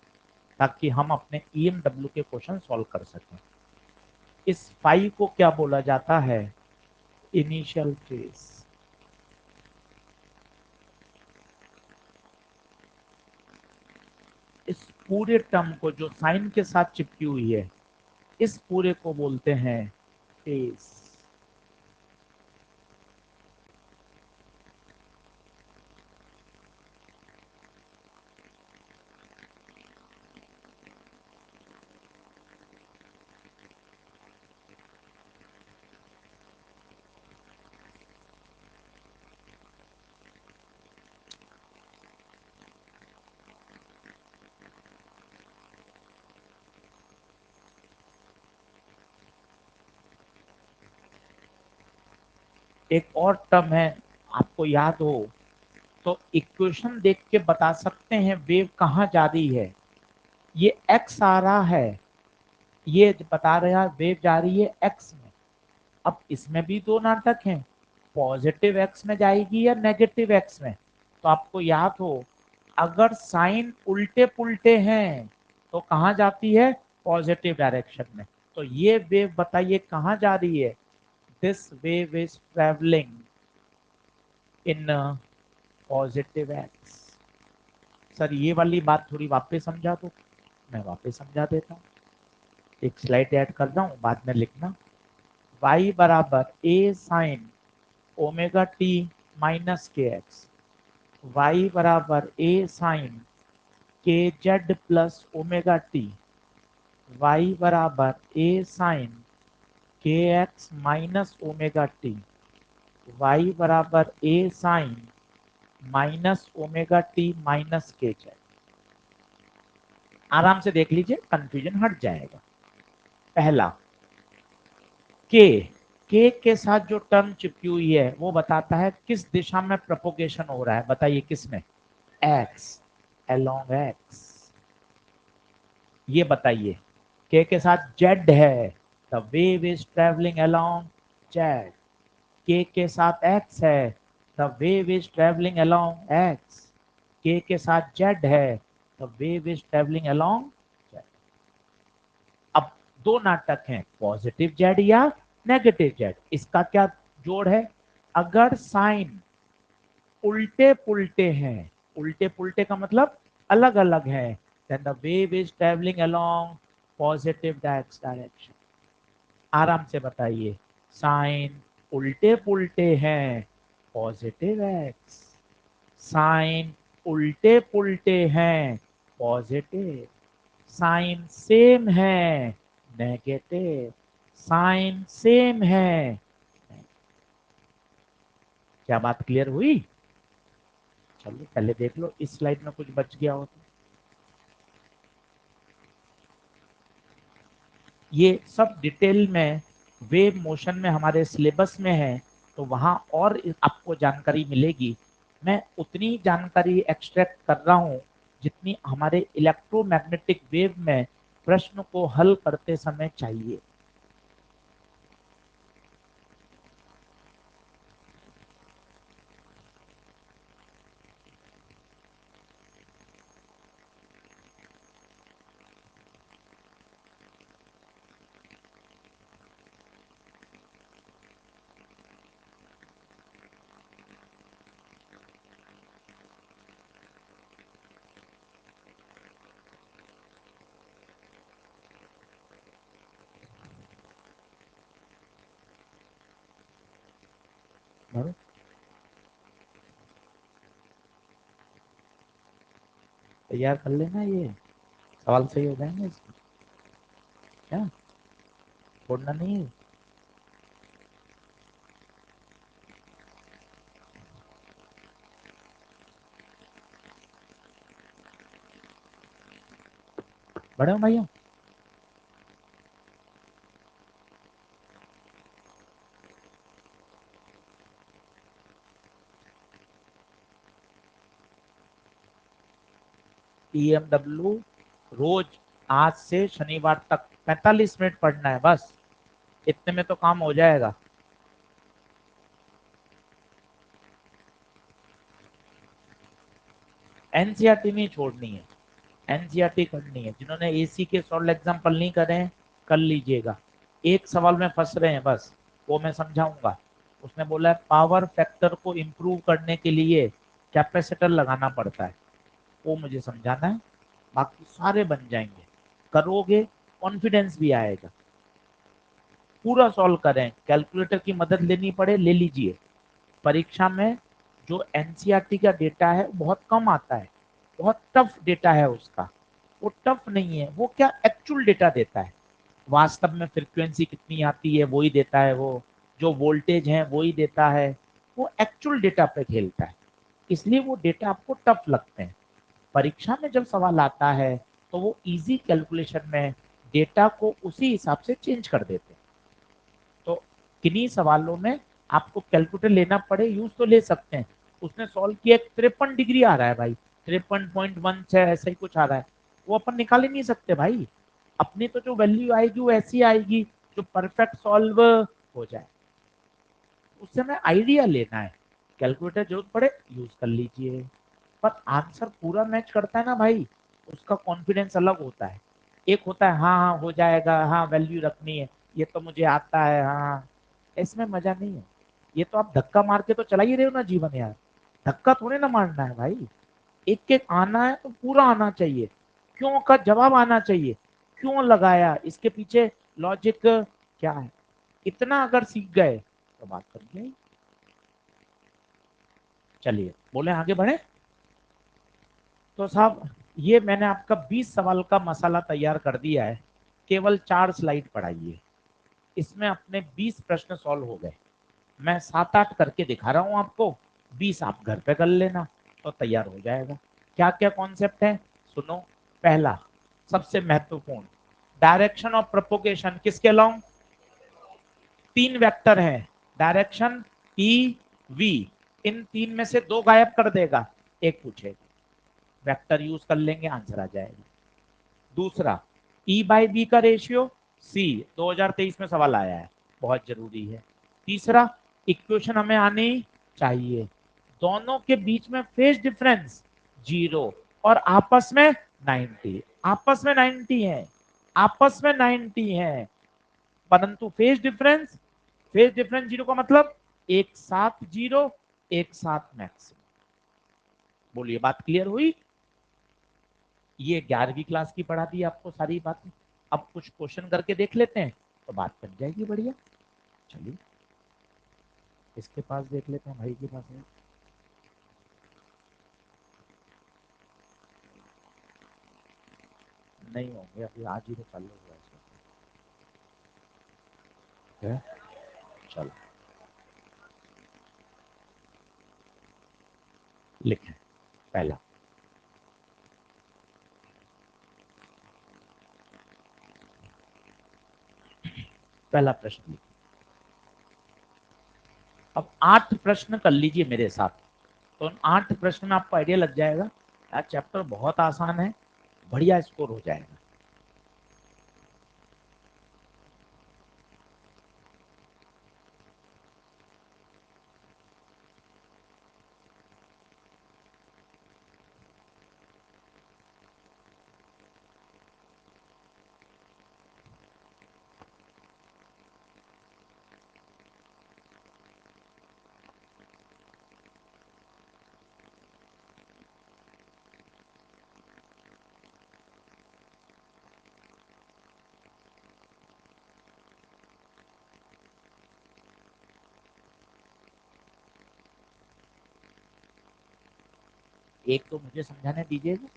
ताकि हम अपने EMW के क्वेश्चन सॉल्व कर सकें। इस फाई को क्या बोला जाता है? Initial phase. इस पूरे टर्म को जो साइन के साथ चिपकी हुई है, इस पूरे को बोलते हैं फेज। एक और टर्म है, आपको याद हो तो इक्वेशन देख के बता सकते हैं वेव कहाँ जा रही है। ये एक्स आ रहा है, ये बता रहा है वेव जा रही है एक्स में। अब इसमें भी दो नाटक हैं, पॉजिटिव एक्स में जाएगी या नेगेटिव एक्स में। तो आपको याद हो, अगर साइन उल्टे पुल्टे हैं तो कहाँ जाती है? पॉजिटिव डायरेक्शन में। तो ये वेव बताइए कहाँ जा रही है? This wave is travelling in positive x. Sir ये वाली बात थोड़ी वापस समझा दो। मैं वापस समझा देता हूँ, एक स्लाइड ऐड कर रहा हूँ, बाद में लिखना। y बराबर a sine omega t minus k x, y बराबर a sine k z plus omega t, y बराबर a sine k x minus omega t, y बराबर a sine minus omega t minus k z. आराम से देख लीजिए, confusion हट जाएगा। पहला के, के साथ जो टर्म चिपकी हुई है वो बताता है किस दिशा में प्रोपोगेशन हो रहा है। बताइए किस में? X, along x. ये बताइए के साथ जेड है, the wave is travelling along Z. के साथ एक्स है, the wave is travelling along x. के साथ जेड है, the wave is travelling along Z. अब दो नाटक हैं, पॉजिटिव जेड या नेगेटिव जेड। इसका क्या जोड़ है? अगर साइन उल्टे पुल्टे हैं, उल्टे पुल्टे का मतलब अलग अलग है, then the wave is travelling along positive x direction. आराम से बताइए, साइन उल्टे पुल्टे हैं, पॉजिटिव एक्स। साइन उल्टे पुल्टे हैं, पॉजिटिव। साइन सेम है, नेगेटिव। साइन सेम है। क्या बात क्लियर हुई? चलिए पहले देख लो इस स्लाइड में कुछ बच गया हो तो। ये सब डिटेल में वेव मोशन में हमारे सिलेबस में है, तो वहां और आपको जानकारी मिलेगी। मैं उतनी जानकारी एक्सट्रैक्ट कर रहा हूं जितनी हमारे इलेक्ट्रोमैग्नेटिक वेव में प्रश्न को हल करते समय चाहिए। बराबर? तैयार कर लेना, ये सवाल सही हो जाएंगे इसमें। क्या छोड़ना नहीं है। बड़े हो भैया? EMW रोज आज से शनिवार तक 45 मिनट पढ़ना है बस, इतने में तो काम हो जाएगा। एनसीईआरटी नहीं छोड़नी है, एनसीईआरटी करनी है। जिन्होंने एसी के सॉल्व एग्जाम्पल नहीं करे हैं कर लीजिएगा। एक सवाल में फंस रहे हैं बस, वो मैं समझाऊंगा। उसने बोला है पावर फैक्टर को इम्प्रूव करने के लिए कैपेसिटर लगाना पड़ता है, वो मुझे समझाना है। बाकी सारे बन जाएंगे, करोगे कॉन्फिडेंस भी आएगा। पूरा सॉल्व करें, कैलकुलेटर की मदद लेनी पड़े ले लीजिए। परीक्षा में जो एनसीईआरटी का डेटा है बहुत कम आता है, बहुत टफ डेटा है उसका। वो टफ नहीं है, वो क्या एक्चुअल डेटा देता है। वास्तव में फ्रीक्वेंसी कितनी आती है वही देता है, वो जो वोल्टेज है वही देता है। वो एक्चुअल डेटा पे खेलता है, इसलिए वो डेटा आपको टफ लगते हैं। परीक्षा में जब सवाल आता है तो वो इजी कैलकुलेशन में डेटा को उसी हिसाब से चेंज कर देते हैं। तो किन्हीं सवालों में आपको कैलकुलेटर लेना पड़े यूज तो ले सकते हैं। उसने सॉल्व किया 53 डिग्री आ रहा है भाई, 53.16 ऐसा ही कुछ आ रहा है, वो अपन निकाल ही नहीं सकते भाई। अपनी तो जो वैल्यू आएगी वो ऐसी आएगी जो परफेक्ट सॉल्व हो जाए। उससे हमें आइडिया लेना है, कैलकुलेटर जरूरत पड़े यूज कर लीजिए। पर आंसर पूरा मैच करता है ना भाई, उसका कॉन्फिडेंस अलग होता है। एक होता है हाँ हाँ हो जाएगा, हाँ वैल्यू रखनी है, ये तो मुझे आता है, हाँ। इसमें मजा नहीं है। ये तो आप धक्का मार के तो चला ही रहे हो ना जीवन यार, धक्का थोड़े ना मारना है भाई। एक एक आना है तो पूरा आना चाहिए, क्यों का जवाब आना चाहिए, क्यों लगाया इसके पीछे लॉजिक क्या है। इतना अगर सीख गए तो बात करिए। चलिए बोले आगे बढ़े। तो साहब ये मैंने आपका 20 सवाल का मसाला तैयार कर दिया है, केवल 4 स्लाइड पढ़ाइए। इसमें अपने 20 प्रश्न सॉल्व हो गए। मैं 7-8 करके दिखा रहा हूं आपको, 20 आप घर पे कर लेना तो तैयार हो जाएगा। क्या क्या कॉन्सेप्ट है सुनो। पहला सबसे महत्वपूर्ण, डायरेक्शन ऑफ प्रोपोगेशन किसके अलोंग। 3 वेक्टर है, डायरेक्शन ई वी, इन 3 में से 2 गायब कर देगा, एक पूछेगा, वेक्टर यूज कर लेंगे आंसर आ जाएगा। दूसरा ई बाई बी का रेशियो सी, 2023 में सवाल आया है, बहुत जरूरी है। तीसरा इक्वेशन हमें आनी चाहिए, दोनों के बीच में फेज डिफरेंस 0 और आपस में 90, आपस में 90 है, आपस में 90 है। परंतु फेज डिफरेंस 0 का मतलब एक साथ 0 एक साथ मैक्सिमम। बोलिए बात क्लियर हुई। ये 11वीं क्लास की पढ़ा दी आपको सारी बातें। अब कुछ क्वेश्चन करके देख लेते हैं तो बात बन जाएगी बढ़िया। चलिए इसके पास देख लेते हैं, भाई के पास है। नहीं होंगे अभी, आज ही तो चालू हुआ है। चलो लिखें। पहला पहला प्रश्न लिखें। अब 8 प्रश्न कर लीजिए मेरे साथ, तो उन 8 प्रश्न में आपको आइडिया लग जाएगा यार चैप्टर बहुत आसान है, बढ़िया स्कोर हो जाएगा। एक तो मुझे समझाने दीजिएगा,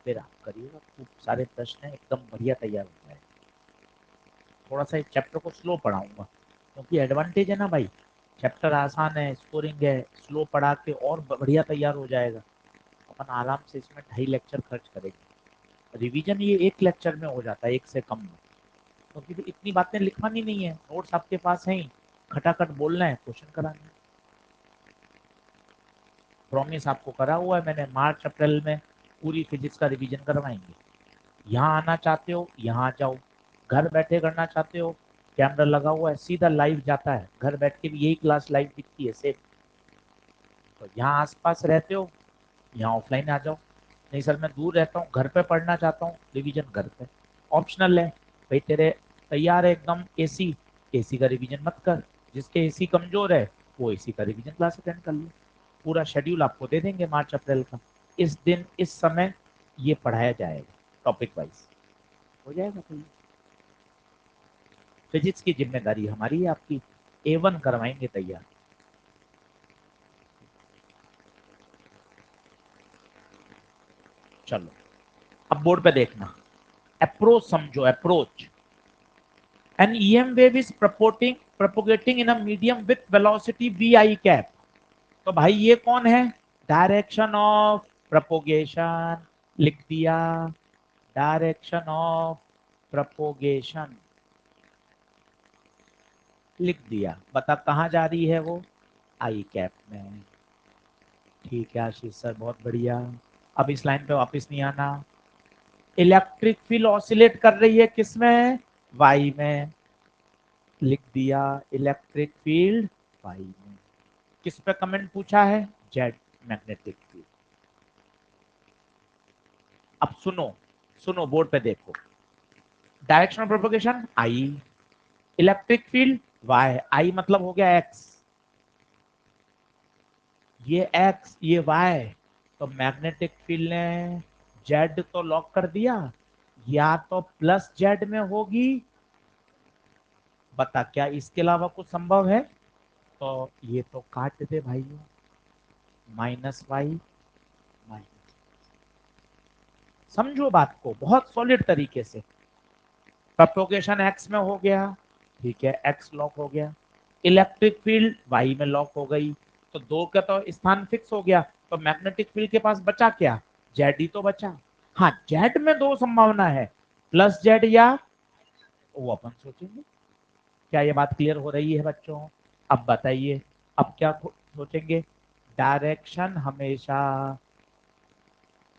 फिर आप करिएगा। खूब सारे प्रश्न है, एकदम बढ़िया तैयार हो जाए। थोड़ा सा इस चैप्टर को स्लो पढ़ाऊंगा, क्योंकि एडवांटेज है ना भाई, चैप्टर आसान है, स्कोरिंग है, स्लो पढ़ा के और बढ़िया तैयार हो जाएगा। अपन आराम से इसमें 2.5 लेक्चर खर्च करेंगे। रिवीजन ये 1 लेक्चर में हो जाता है, एक से कम में, क्योंकि तो इतनी बातें लिखवानी नहीं है, नोट्स आपके पास है ही, खटाखट बोलना है, क्वेश्चन कराना है। प्रॉमिस आपको करा हुआ है मैंने, मार्च अप्रैल में पूरी फिजिक्स का रिवीजन करवाएंगे। यहाँ आना चाहते हो यहाँ आ जाओ, घर बैठे करना चाहते हो कैमरा लगा हुआ है, सीधा लाइव जाता है, घर बैठ के भी यही क्लास लाइव दिखती है सेम। तो यहाँ आसपास रहते हो यहाँ ऑफलाइन आ जाओ, नहीं सर मैं दूर रहता हूँ, घर पे पढ़ना चाहता हूँ, रिवीजन घर पे। ऑप्शनल है भाई, तेरे तैयार है एकदम एसी, एसी का रिवीजन मत कर। जिसके एसी कमजोर है वो एसी का रिवीजन क्लास अटेंड कर ले। पूरा शेड्यूल आपको दे देंगे मार्च अप्रैल का, इस दिन इस समय ये पढ़ाया जाएगा, टॉपिक वाइज हो जाएगा। तो फिजिक्स की जिम्मेदारी हमारी है, आपकी A1 करवाएंगे तैयार। चलो अब बोर्ड पे देखना, अप्रोच समझो, approach. An EM wave is propagating in a medium with velocity vi cap। तो भाई ये कौन है, डायरेक्शन ऑफ प्रोपोगेशन, लिख दिया, डायरेक्शन ऑफ प्रोपोगेशन लिख दिया। बता कहाँ जा रही है वो, आई कैप में। ठीक है आशीष सर बहुत बढ़िया। अब इस लाइन पे वापस नहीं आना। इलेक्ट्रिक फील्ड ऑसिलेट कर रही है किसमें, वाई में, लिख दिया इलेक्ट्रिक फील्ड वाई में। किस पे कमेंट पूछा है, जेड, मैग्नेटिक फील्ड। अब सुनो, सुनो बोर्ड पे देखो, direction of propagation i, electric field Y, i मतलब हो गया एक्स, ये एक्स ये वाई, तो मैग्नेटिक फील्ड ने जेड तो लॉक कर दिया, या तो प्लस जेड में होगी, बता क्या इसके अलावा कुछ संभव है। तो ये तो काट दे भाइयों, माइनस वाई माइनस, समझो बात को बहुत सॉलिड तरीके से। प्रोपोगेशन एक्स में हो गया, ठीक है एक्स लॉक हो गया, इलेक्ट्रिक फील्ड वाई में लॉक हो गई, तो दो का तो स्थान फिक्स हो गया, तो मैग्नेटिक फील्ड के पास बचा क्या, जेड ही तो बचा। हाँ जेड में दो संभावना है, प्लस जेड या, वो अपन सोचेंगे। क्या ये बात क्लियर हो रही है बच्चों। अब बताइए, अब क्या सोचेंगे, डायरेक्शन हमेशा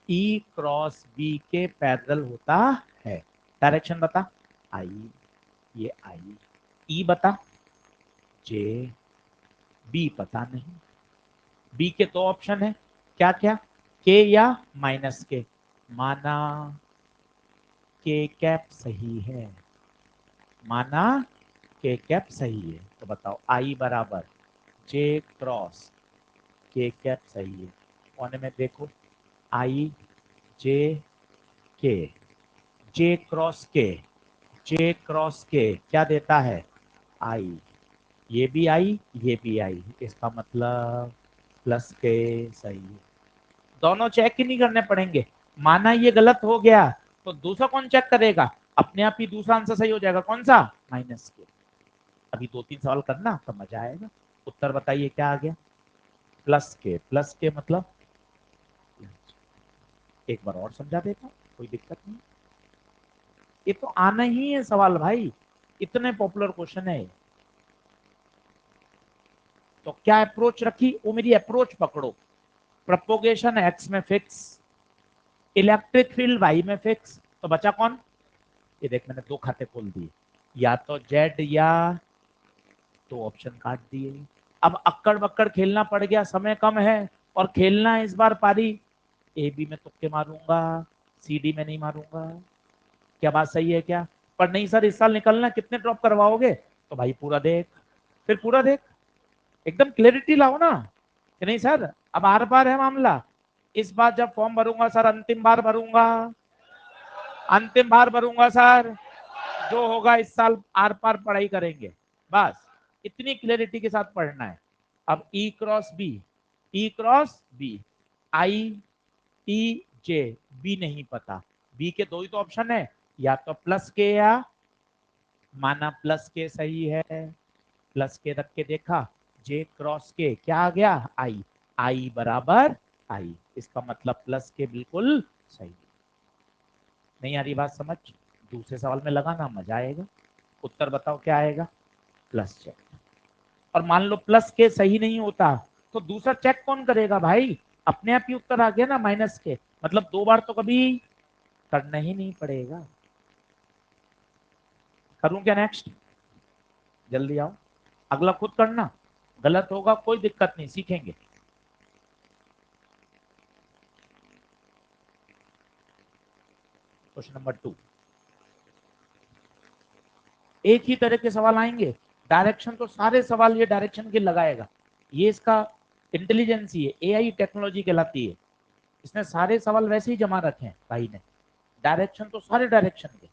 ई क्रॉस बी के पैरेलल होता है। डायरेक्शन बता, आई, ये आई, ई बता, जे, बी पता नहीं। बी के दो ऑप्शन है, क्या क्या, के या माइनस के। माना के कैप सही है, माना के कैप सही है, तो बताओ आई बराबर जे क्रॉस के कैप सही है। कोने में देखो, आई जे के, जे क्रॉस के, जे क्रॉस के क्या देता है, आई, ये भी आई ये भी आई, इसका मतलब प्लस के सही है। दोनों चेक ही नहीं करने पड़ेंगे। माना ये गलत हो गया तो दूसरा कौन चेक करेगा, अपने आप ही दूसरा आंसर सही हो जाएगा, कौन सा, माइनस के। अभी दो तीन सवाल करना तो मजा आएगा। उत्तर बताइए क्या आ गया, प्लस के, प्लस के मतलब, एक बार और समझा देता हूँ, कोई दिक्कत नहीं। ये तो आना ही है सवाल भाई, इतने पॉपुलर क्वेश्चन है। तो क्या अप्रोच रखी, वो मेरी अप्रोच पकड़ो। प्रोपोगेशन एक्स में फिक्स, इलेक्ट्रिक फील्ड वाई में फिक्स, तो बचा कौन, ये देख मैंने दो खाते खोल दिए, या तो जेड या, दो ऑप्शन काट दिए। अब अक्कड़ बक्कड़ खेलना पड़ गया, समय कम है और खेलना है इस बार पारी। ए बी में तुक्के मारूंगा, सी डी में नहीं मारूंगा। क्या बात सही है क्या, पर नहीं सर इस साल निकलना, कितने ड्रॉप करवाओगे, तो भाई पूरा देख, फिर पूरा देख, एकदम क्लैरिटी लाओ ना, कि नहीं सर अब आर पार है मामला। इस बार जब फॉर्म भरूंगा सर, अंतिम बार भरूंगा, अंतिम बार भरूंगा सर, जो होगा इस साल आर पार पढ़ाई करेंगे, बस इतनी क्लैरिटी के साथ पढ़ना है। अब E cross B, E cross B, i t j, B नहीं पता, बी के दो ही तो ऑप्शन है, या तो प्लस के या, माना प्लस के सही है, प्लस के रख के देखा, जे क्रॉस के क्या आ गया, आई, आई बराबर आई, इसका मतलब प्लस के बिल्कुल सही। नहीं आ रही बात समझ, दूसरे सवाल में लगाना मजा आएगा। उत्तर बताओ क्या आएगा, प्लस चेक। और मान लो प्लस के सही नहीं होता तो दूसरा चेक कौन करेगा भाई, अपने आप ही उत्तर आ गया ना माइनस के, मतलब दो बार तो कभी करना ही नहीं पड़ेगा। करूं क्या नेक्स्ट, जल्दी आओ, अगला खुद करना, गलत होगा कोई दिक्कत नहीं, सीखेंगे। क्वेश्चन नंबर 2, एक ही तरह के सवाल आएंगे, डायरेक्शन तो सारे सवाल ये डायरेक्शन के लगाएगा, ये इसका इंटेलिजेंस ही है, एआई टेक्नोलॉजी कहलाती है। इसने सारे सवाल वैसे ही जमा रखे हैं भाई ने, डायरेक्शन तो सारे डायरेक्शन के।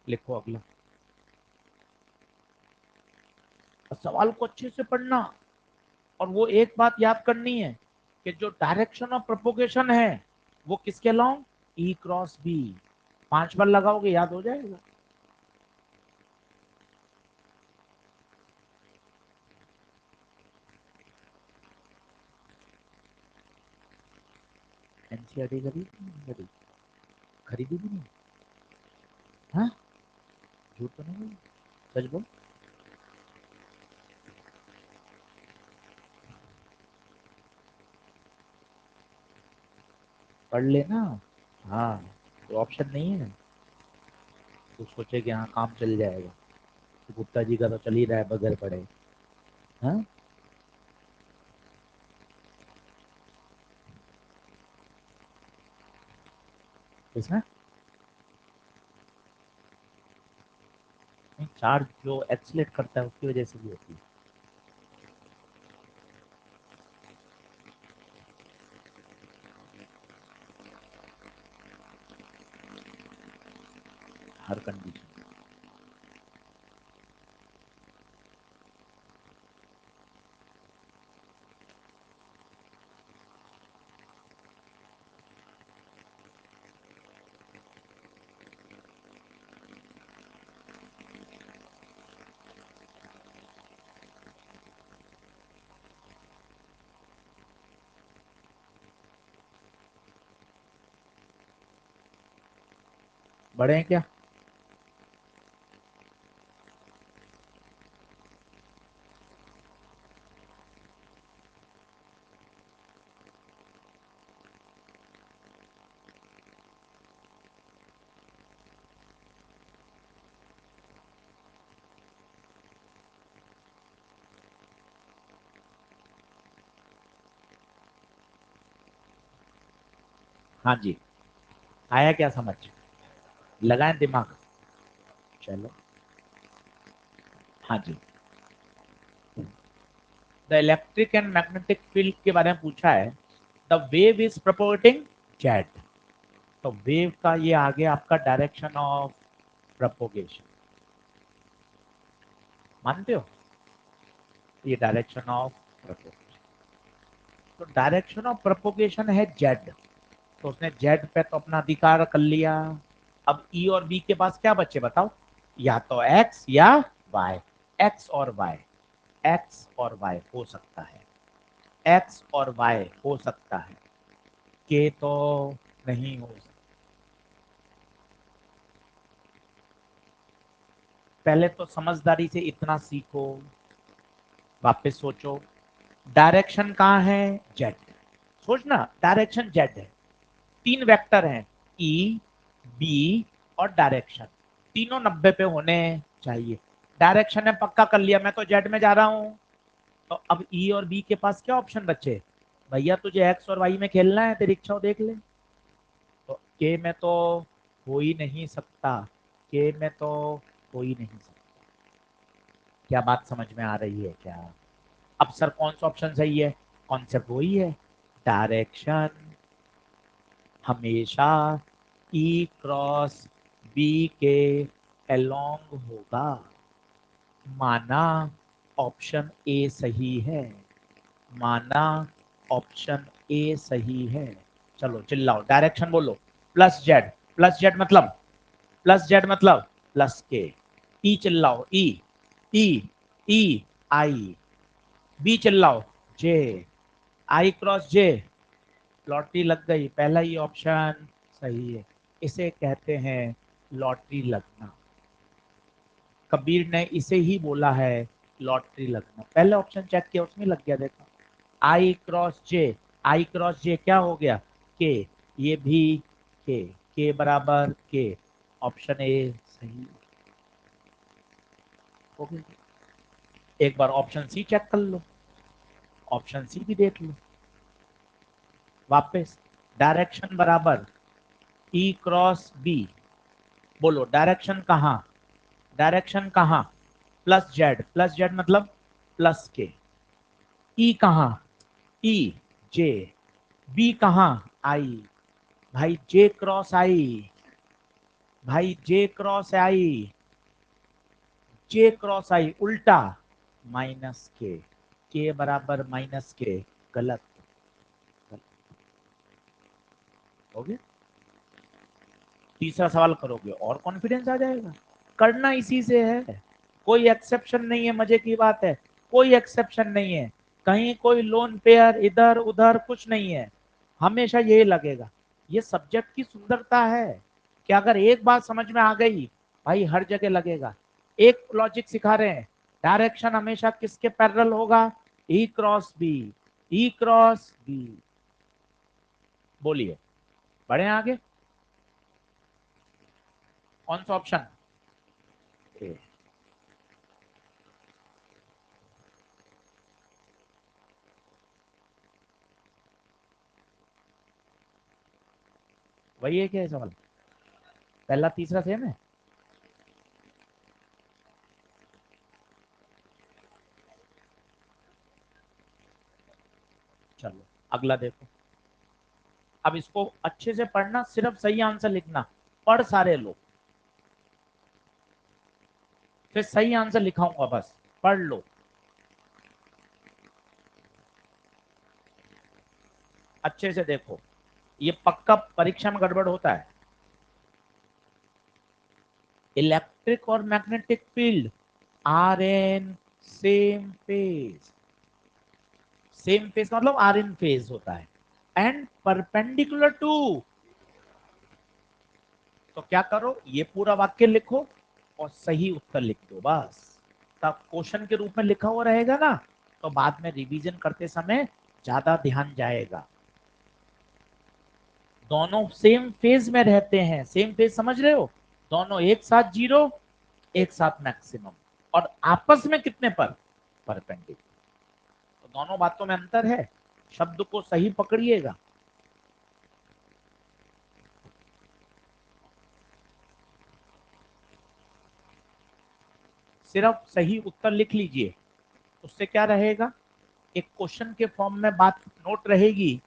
लिखो अगला, सवाल को अच्छे से पढ़ना, और वो एक बात याद करनी है कि जो डायरेक्शन ऑफ प्रोपोगेशन है वो किसके अलोंग, ई क्रॉस बी। 5 बार लगाओगे याद हो जाएगा। एनसीईआरटी खरीदी, खरीदी भी नहीं, हाँ झूठ तो नहीं बोल, सच बोल। पढ़ लेना, हाँ तो ऑप्शन नहीं है, तो सोचे कि हाँ काम चल जाएगा, तो गुप्ता जी का तो चल ही रहा है बगैर पढ़े। हाँ इसमें चार्ज जो एक्सीलेट करता है उसकी वजह से भी होती है। हर कंडीशन। बड़े हैं क्या? हाँ जी, आया क्या समझ, लगाएं दिमाग। चलो हाँ जी, the electric and magnetic field के बारे में पूछा है। The wave is propagating Z, तो वेव का ये आ गया आपका डायरेक्शन ऑफ प्रपोगेशन, मानते हो, ये डायरेक्शन ऑफ प्रपोगेशन, तो डायरेक्शन ऑफ प्रपोगेशन है जेड, तो उसने जेड पे तो अपना अधिकार कर लिया। अब ई और बी के पास क्या बचे बताओ, या तो एक्स या वाई, एक्स और वाई, एक्स और वाई हो सकता है, एक्स और वाई हो सकता है, के तो नहीं हो सकता। पहले तो समझदारी से इतना सीखो, वापस सोचो, डायरेक्शन कहाँ है, जेड, सोचना डायरेक्शन जेड है, 3 वेक्टर हैं, ई बी और डायरेक्शन, तीनों 90 पे होने चाहिए। डायरेक्शन ने पक्का कर लिया मैं तो जेड में जा रहा हूं, तो अब ई और बी के पास क्या ऑप्शन बचे, भैया तुझे एक्स और वाई में खेलना है, तेरी इच्छा हो देख ले, तो के में तो हो ही नहीं सकता, के में तो हो ही नहीं सकता। क्या बात समझ में आ रही है क्या? अब सर कौन सा ऑप्शन सही है, कॉन्सेप्ट वही है, डायरेक्शन हमेशा ई क्रॉस बी के अलोंग होगा, माना ऑप्शन ए सही है, माना ऑप्शन ए सही है। चलो चिल्लाओ, डायरेक्शन बोलो, प्लस जेड, प्लस जेड मतलब, प्लस जेड मतलब प्लस के, ई चिल्लाओ, ई, ई, ई, आई, बी चिल्लाओ, जे, आई क्रॉस जे, लॉटरी लग गई, पहला ही ऑप्शन सही है, इसे कहते हैं लॉटरी लगना। कबीर ने इसे ही बोला है लॉटरी लगना, पहले ऑप्शन चेक किया उसमें लग गया, देखो आई क्रॉस जे, आई क्रॉस जे क्या हो गया, के, ये भी के बराबर के, ऑप्शन ए सही हो गया। एक बार ऑप्शन सी चेक कर लो, ऑप्शन सी भी देख लो। वापस डायरेक्शन बराबर ई क्रॉस बी। बोलो डायरेक्शन कहाँ, डायरेक्शन कहाँ, प्लस जेड मतलब प्लस के। ई कहाँ, ई जे, बी कहाँ आई, भाई जे क्रॉस आई, भाई जे क्रॉस आई, जे क्रॉस आई उल्टा माइनस के बराबर माइनस के। गलत, हो गया। तीसरा सवाल करोगे और कॉन्फिडेंस आ जाएगा। करना इसी से है, कोई एक्सेप्शन नहीं है, मजे की बात है, कोई एक्सेप्शन नहीं है, कहीं कोई लोन पेयर इधर उधर कुछ नहीं है, हमेशा यही लगेगा। ये सब्जेक्ट की सुंदरता है कि अगर एक बात समझ में आ गई, भाई हर जगह लगेगा। एक लॉजिक सिखा रहे हैं, डायरेक्शन हमेशा किसके पैरेलल होगा, ई cross B, E cross B. बोलिए, बढ़े आगे। कौन सा ऑप्शन, वही है क्या सवाल, पहला तीसरा सेम है। चलो अगला देखो। अब इसको अच्छे से पढ़ना, सिर्फ सही आंसर लिखना, पढ़ सारे लोग, फिर सही आंसर लिखाऊंगा, बस पढ़ लो। अच्छे से देखो, ये पक्का परीक्षा में गड़बड़ होता है। इलेक्ट्रिक और magnetic field are in same phase, same phase मतलब आर इन फेज होता है, एंड परपेंडिकुलर टू। तो क्या करो, ये पूरा वाक्य लिखो और सही उत्तर लिख दो बस। तब क्वेश्चन के रूप में लिखा हुआ रहेगा ना, तो बाद में रिवीजन करते समय ज्यादा ध्यान जाएगा। दोनों सेम फेज में रहते हैं, सेम फेज समझ रहे हो, दोनों एक साथ जीरो, एक साथ मैक्सिमम, और आपस में कितने पर, परपेंडिकुलर। तो दोनों बातों में अंतर है, शब्द को सही पकड़िएगा। सिर्फ सही उत्तर लिख लीजिए, उससे क्या रहेगा, एक क्वेश्चन के फॉर्म में बात नोट रहेगी,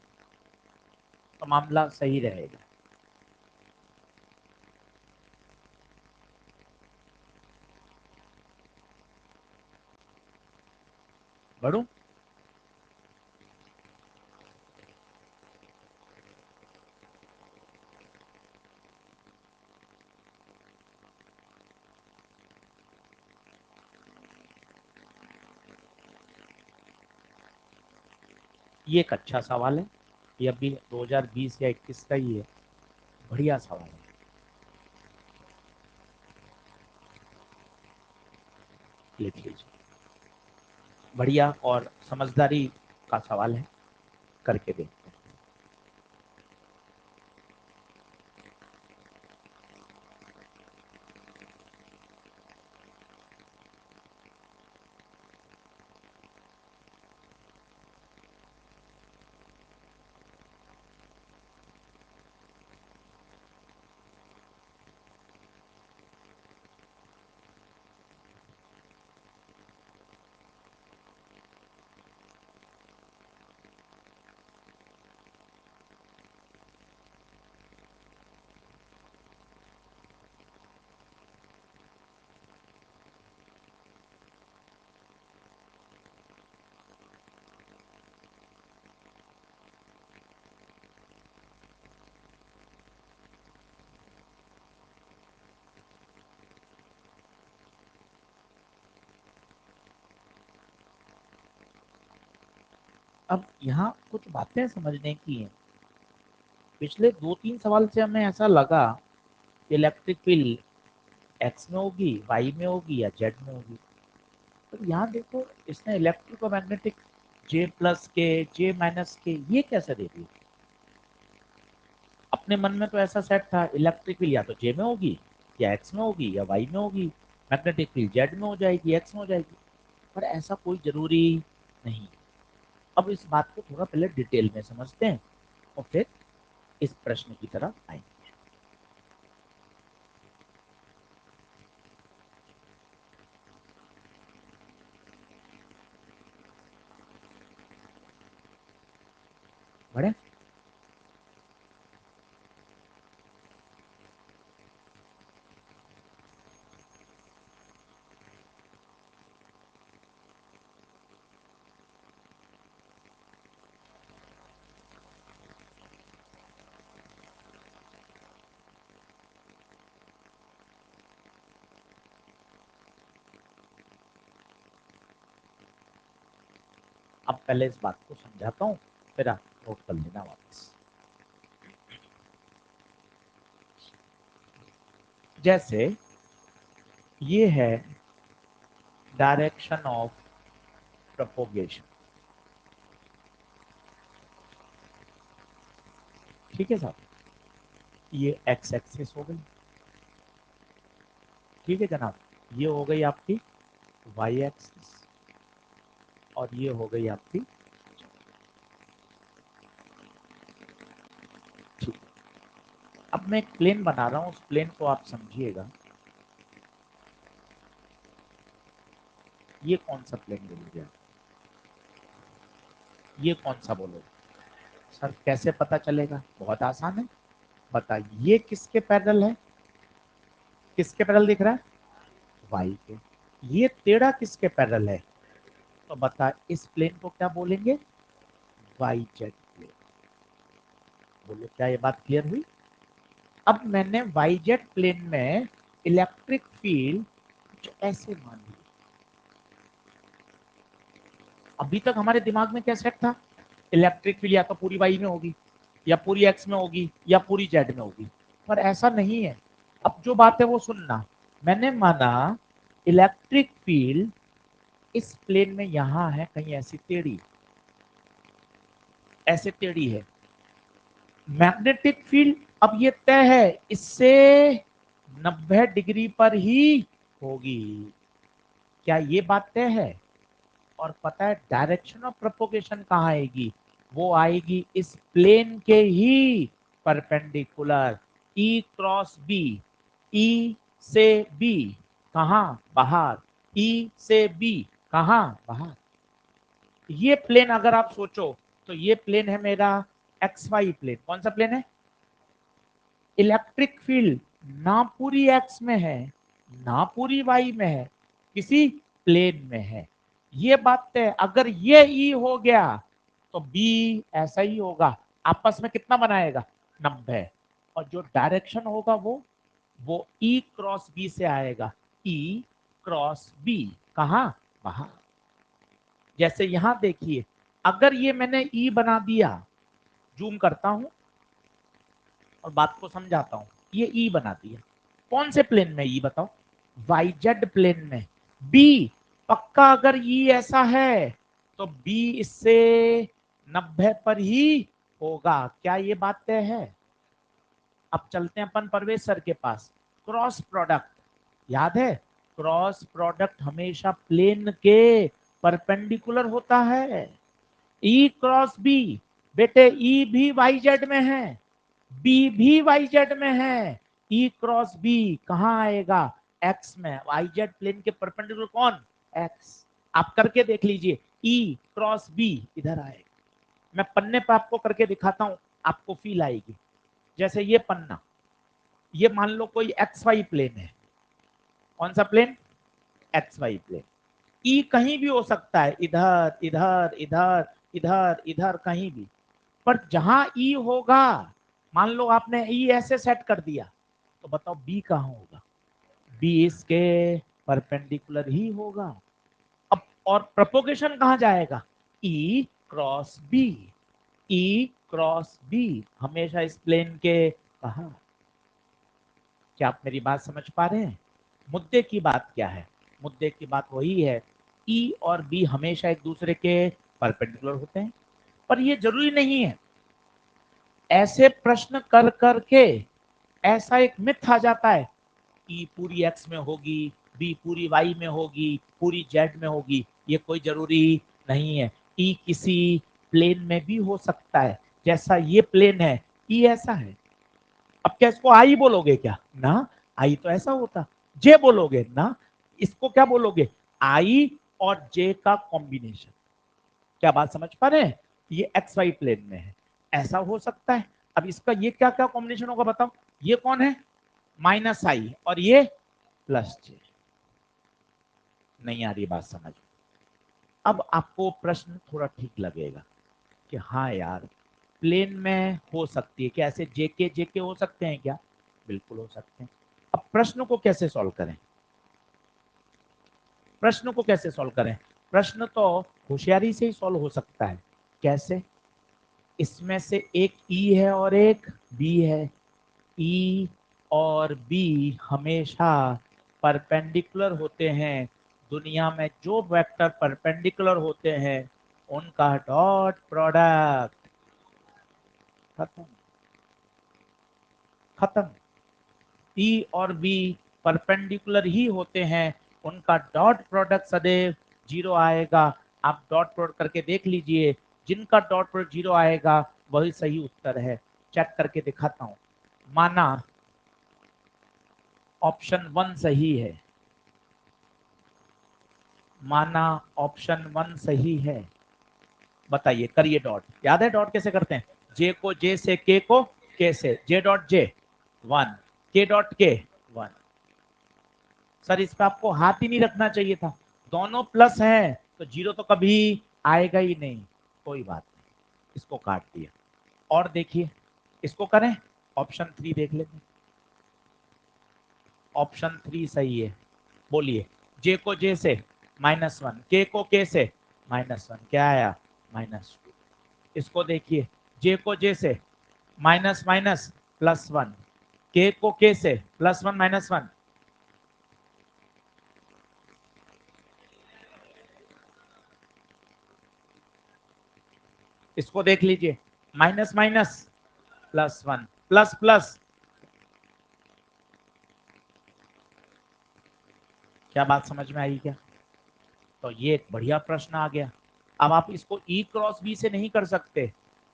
तो मामला सही रहेगा। बढ़ू, ये एक अच्छा सवाल है, ये अभी 2020 या 21 का ही है, बढ़िया सवाल है, लिख लीजिए। बढ़िया और समझदारी का सवाल है, करके देखते हैं। अब यहाँ कुछ बातें समझने की हैं। पिछले 2-3 सवाल से हमें ऐसा लगा कि इलेक्ट्रिक फील्ड एक्स में होगी, वाई में होगी या जेड में होगी। तो यहाँ देखो, इसने इलेक्ट्रिक और मैग्नेटिक जे प्लस के, जे माइनस के, ये कैसे दे दी। अपने मन में तो ऐसा सेट था, इलेक्ट्रिक फील्ड या तो जे में होगी, या एक्स में होगी, या वाई में होगी, मैग्नेटिक फील्ड जेड में हो जाएगी, एक्स में हो जाएगी। पर ऐसा कोई जरूरी नहीं। अब इस बात को थोड़ा पहले डिटेल में समझते हैं और फिर इस प्रश्न की तरफ आएंगे। बढ़े? अब पहले इस बात को समझाता हूँ, फिर आप नोट कर लेना वापस। जैसे ये है डायरेक्शन ऑफ प्रोपोगेशन, ठीक है साहब, ये एक्स एक्सिस हो गई, ठीक है जनाब, ये हो गई आपकी वाई एक्सिस और ये हो गई आपकी, ठीक। अब मैं एक प्लेन बना रहा हूं, उस प्लेन को आप समझिएगा। ये कौन सा प्लेन बोलोगे आप? ये कौन सा बोलोगे सर? कैसे पता चलेगा? बहुत आसान है, बताइए। ये किसके पैरेलल है? किसके पैरेलल दिख रहा है? वाई के। ये टेढ़ा किसके पैरेलल है? तो बता, इस प्लेन को क्या बोलेंगे? Y z plane. बोलो, क्या ये बात क्लियर हुई? अब मैंने वाई जेड प्लेन में इलेक्ट्रिक फील्ड कुछ ऐसे मान लिया। अभी तक हमारे दिमाग में क्या सेट था? इलेक्ट्रिक फील्ड या तो पूरी वाई में होगी, या पूरी एक्स में होगी, या पूरी जेड में होगी, पर ऐसा नहीं है। अब जो बात है वो सुनना। मैंने माना इलेक्ट्रिक फील्ड इस प्लेन में यहां है, कहीं ऐसी टेढ़ी, ऐसे टेढ़ी है। मैग्नेटिक फील्ड अब ये तय है, इससे 90 डिग्री पर ही होगी। क्या ये बात तय है? और पता है डायरेक्शन ऑफ प्रोपोगेशन कहाँ आएगी? वो आएगी इस प्लेन के ही परपेंडिकुलर, ई क्रॉस बी। ई से बी कहाँ? बाहर। ई से बी कहाँ? बाहर। ये प्लेन अगर आप सोचो तो ये प्लेन है मेरा एक्स वाई प्लेन। कौन सा प्लेन है? इलेक्ट्रिक फील्ड ना पूरी एक्स में है, ना पूरी वाई में है, किसी प्लेन में है। ये बात है। अगर ये ई हो गया तो बी ऐसा ही होगा, आपस में कितना बनाएगा? 90। और जो डायरेक्शन होगा वो ई क्रॉस बी से आएगा। ई क्रॉस बी कहाँ? बाहर। जैसे यहां देखिए, अगर ये मैंने ई बना दिया, जूम करता हूं और बात को समझाता हूं, ये ई बना दिया। कौन से प्लेन में ई बताओ? वाई जेड प्लेन में। बी पक्का, अगर ई ऐसा है तो बी इससे 90 पर ही होगा। क्या ये बात तय है? अब चलते हैं अपन परवेश सर के पास। क्रॉस प्रोडक्ट याद है? क्रॉस प्रोडक्ट हमेशा प्लेन के परपेंडिकुलर होता है। ई क्रॉस बी, बेटे ई भी वाई जेड में है, बी भी वाई जेड में है। ई क्रॉस बी कहाँ आएगा? एक्स में। वाई जेड प्लेन के परपेंडिकुलर कौन? एक्स। आप करके देख लीजिए, ई क्रॉस बी इधर आएगा। मैं पन्ने पर आपको करके दिखाता हूं, आपको फील आएगी। जैसे ये पन्ना, ये मान लो कोई एक्स वाई प्लेन है। कौन सा plane? X Y plane. E कहीं भी हो सकता है, इधर इधर इधर इधर इधर, कहीं भी। पर जहां ई होगा, मान लो आपने ई ऐसे सेट कर दिया, तो बताओ बी कहाँ होगा? बी इसके परपेंडिकुलर ही होगा। अब और प्रोपोगेशन कहां जाएगा? ई cross B. E cross B हमेशा इस प्लेन के कहा। क्या आप मेरी बात समझ पा रहे हैं? मुद्दे की बात क्या है? मुद्दे की बात वही है, ई और बी हमेशा एक दूसरे के परपेंडिकुलर होते हैं। पर ये जरूरी नहीं है। ऐसे प्रश्न कर करके ऐसा एक मिथ आ जाता है, ई पूरी एक्स में होगी, बी पूरी वाई में होगी, पूरी जेड में होगी। ये कोई जरूरी नहीं है। ई किसी प्लेन में भी हो सकता है, जैसा ये प्लेन है, ई ऐसा है। अब क्या इसको आई बोलोगे क्या? ना, आई तो ऐसा होता। जे बोलोगे ना, इसको क्या बोलोगे? आई और जे का कॉम्बिनेशन। क्या बात समझ पा रहे हैं? ये एक्स वाई प्लेन में है, ऐसा हो सकता है। अब इसका ये क्या क्या कॉम्बिनेशन होगा बताओ? ये कौन है? माइनस आई, और ये प्लस जे। नहीं आ रही बात समझ? अब आपको प्रश्न थोड़ा ठीक लगेगा कि हाँ यार, प्लेन में हो सकती है क्या? ऐसे जेके जेके हो सकते हैं क्या? बिल्कुल हो सकते हैं। अब प्रश्न को कैसे सॉल्व करें? प्रश्न को कैसे सॉल्व करें? प्रश्न तो होशियारी से ही सॉल्व हो सकता है। कैसे? इसमें से एक ई है और एक बी है। ई और बी हमेशा परपेंडिकुलर होते हैं। दुनिया में जो वेक्टर परपेंडिकुलर होते हैं उनका डॉट प्रोडक्ट खत्म। खत्म। ई और बी परपेंडिकुलर ही होते हैं, उनका डॉट प्रोडक्ट सदैव जीरो आएगा। आप डॉट प्रोडक्ट करके देख लीजिए, जिनका डॉट प्रोडक्ट जीरो आएगा वही सही उत्तर है। चेक करके दिखाता हूं। माना ऑप्शन वन सही है, माना ऑप्शन वन सही है, बताइए, करिए डॉट। याद है डॉट कैसे करते हैं? जे को जे से, के को के से, जे डॉट जे वन, के डॉट के वन। सर इस पे आपको हाथ ही नहीं रखना चाहिए था, दोनों प्लस हैं तो जीरो तो कभी आएगा ही नहीं। कोई बात नहीं, इसको काट दिया। और देखिए, इसको करें, ऑप्शन थ्री देख लेते हैं। ऑप्शन थ्री सही है। बोलिए, जे को जे से माइनस वन, के को के से माइनस वन, क्या आया? Minus two. इसको देखिए, जे को जे से माइनस माइनस प्लस वन, के को के से प्लस वन माइनस वन। इसको देख लीजिए, minus minus plus one, plus plus. क्या बात समझ में आई क्या? तो ये एक बढ़िया प्रश्न आ गया। अब आप इसको ई क्रॉस बी से नहीं कर सकते,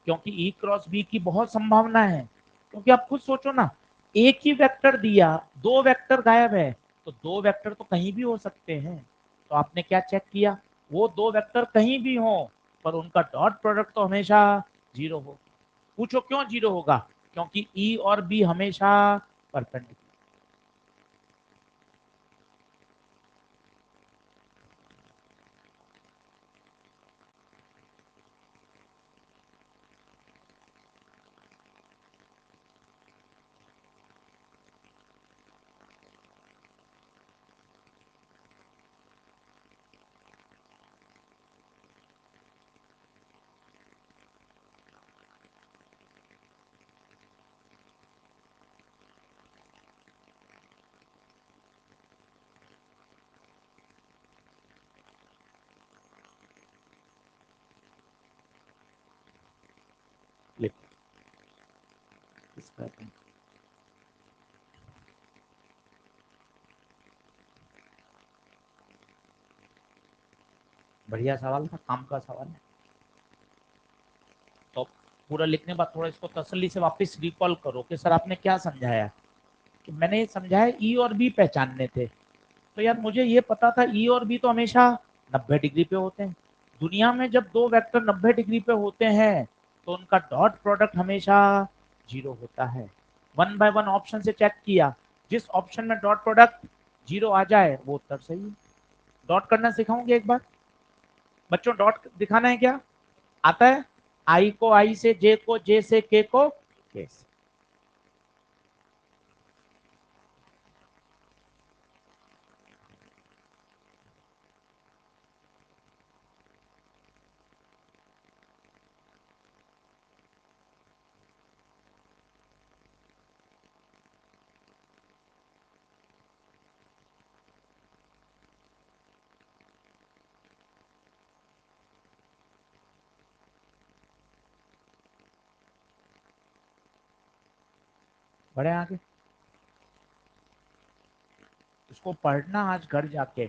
क्योंकि ई क्रॉस बी की बहुत संभावना है। क्योंकि आप खुद सोचो ना, एक ही वेक्टर दिया, दो वेक्टर गायब है, तो दो वेक्टर तो कहीं भी हो सकते हैं। तो आपने क्या चेक किया? वो दो वेक्टर कहीं भी हो, पर उनका डॉट प्रोडक्ट तो हमेशा जीरो हो। पूछो क्यों जीरो होगा? क्योंकि ई और बी हमेशा परपेंडिकुलर। लिखो इसका। बढ़िया सवाल था, काम का सवाल है। तो पूरा लिखने के बाद थोड़ा इसको तसल्ली से वापस रिकॉल करो कि सर आपने क्या समझाया। कि मैंने ये समझाया ई और बी पहचानने थे। तो यार मुझे ये पता था ई और बी तो हमेशा 90 डिग्री पे होते हैं। दुनिया में जब दो वेक्टर 90 डिग्री पे होते हैं तो उनका डॉट प्रोडक्ट हमेशा जीरो होता है। वन बाय वन ऑप्शन से चेक किया, जिस ऑप्शन में डॉट प्रोडक्ट जीरो आ जाए वो उत्तर सही है। डॉट करना सिखाऊंगे एक बार। बच्चों डॉट दिखाना है क्या? आता है? आई को आई से, जे को जे से, के को के से। बढ़े आगे। इसको पढ़ना आज घर जाके,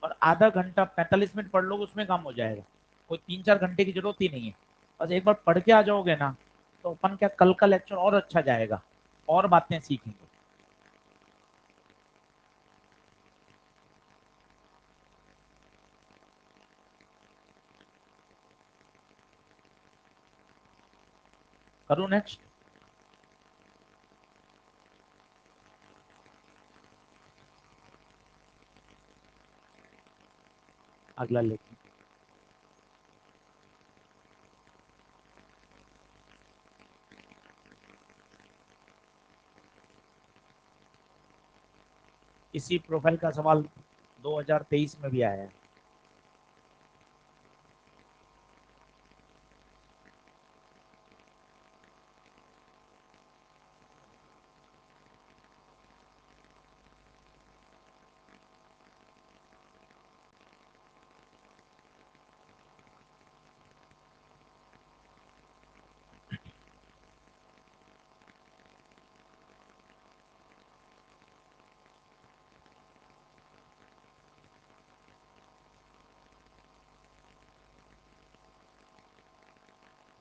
और आधा घंटा 45 मिनट पढ़ लो, उसमें काम हो जाएगा। कोई 3-4 घंटे की जरूरत ही नहीं है। बस एक बार पढ़ के आ जाओगे ना, तो अपन क्या कल का लेक्चर और अच्छा जाएगा, और बातें सीखेंगे। करूँ नेक्स्ट? अगला लेते हैं। इसी प्रोफाइल का सवाल 2023 में भी आया है।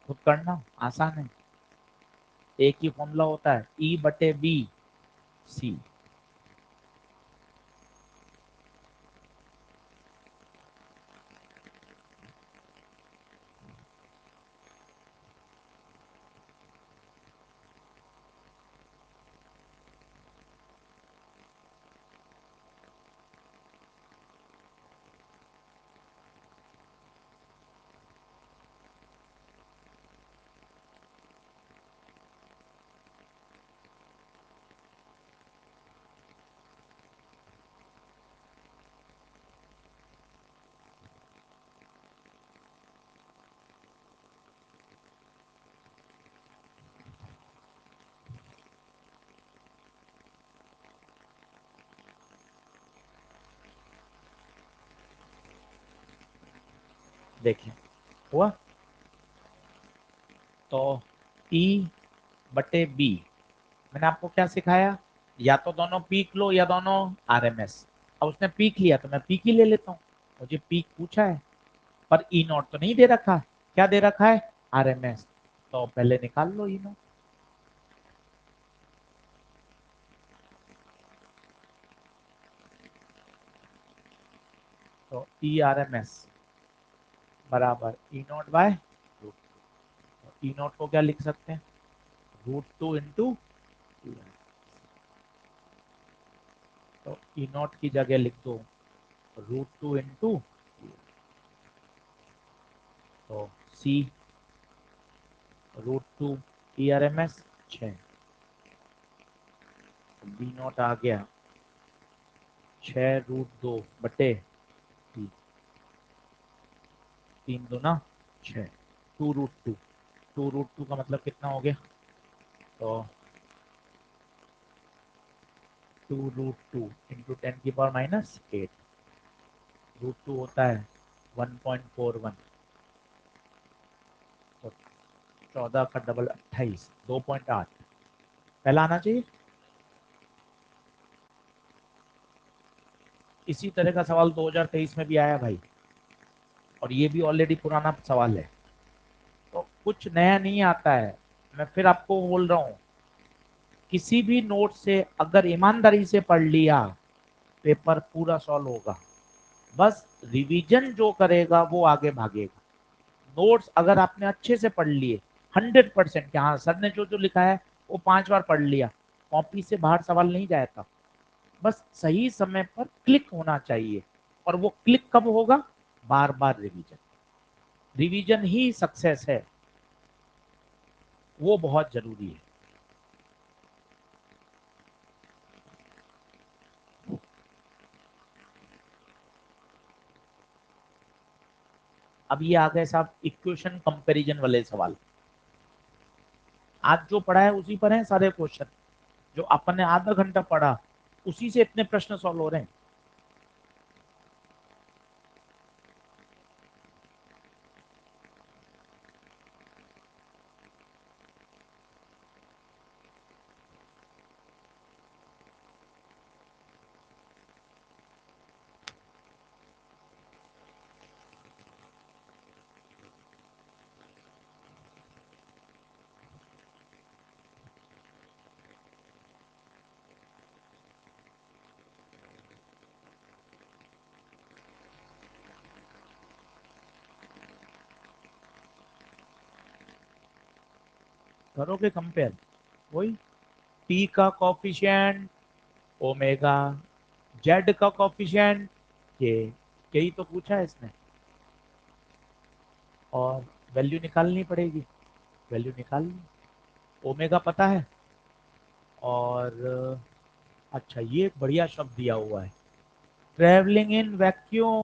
खुद करना आसान है। एक ही फॉर्मूला होता है, E/B/C। देखिए हुआ। तो E/B, मैंने आपको क्या सिखाया, या तो दोनों पीक लो या दोनों RMS। अब उसने पीक लिया तो मैं पीक ही ले लेता हूँ, मुझे पीक पूछा है, पर E0 तो नहीं दे रखा। क्या दे रखा है? RMS। तो पहले निकाल लो E0। तो E/RMS बराबर E0/√2। E0 को क्या लिख सकते हैं? √2 इंटू। तो E0 की जगह लिख दो √2 इंटू, तो C √2 E/RMS 6। B0 आ गया 6√2/3। 3×2 = 6। 2√2, 2√2 का मतलब कितना हो गया? तो 2√2 इंटू 10⁻⁻8। √2 होता है 1.41। तो 14 का डबल 28, 2.8 पहला आना चाहिए। इसी तरह का सवाल 2023 में भी आया भाई, और ये भी ऑलरेडी पुराना सवाल है, तो कुछ नया नहीं आता है। मैं फिर आपको बोल रहा हूँ, किसी भी नोट से अगर ईमानदारी से पढ़ लिया, पेपर पूरा सॉल्व होगा। बस रिवीजन जो करेगा वो आगे भागेगा। नोट्स अगर आपने अच्छे से पढ़ लिए 100%, हाँ सर ने जो जो लिखा है वो 5 बार पढ़ लिया, कॉपी से बाहर सवाल नहीं जाएगा। बस सही समय पर क्लिक होना चाहिए, और वो क्लिक कब होगा? बार बार रिवीजन। रिवीजन ही सक्सेस है, वो बहुत जरूरी है। अब ये आ गए साहब इक्वेशन कंपैरिजन वाले सवाल। आज जो पढ़ा है उसी पर है सारे क्वेश्चन। जो अपन ने आधा घंटा पढ़ा, उसी से इतने प्रश्न सॉल्व हो रहे हैं। करोगे कंपेयर, वही टी का कॉफिशिएंट ओमेगा, जेड का कॉफिशिएंट के, यही तो पूछा है इसने। और वैल्यू निकालनी पड़ेगी, वैल्यू निकाल ली, ओमेगा पता है। और अच्छा ये एक बढ़िया शब्द दिया हुआ है, ट्रेवलिंग इन वैक्यूम।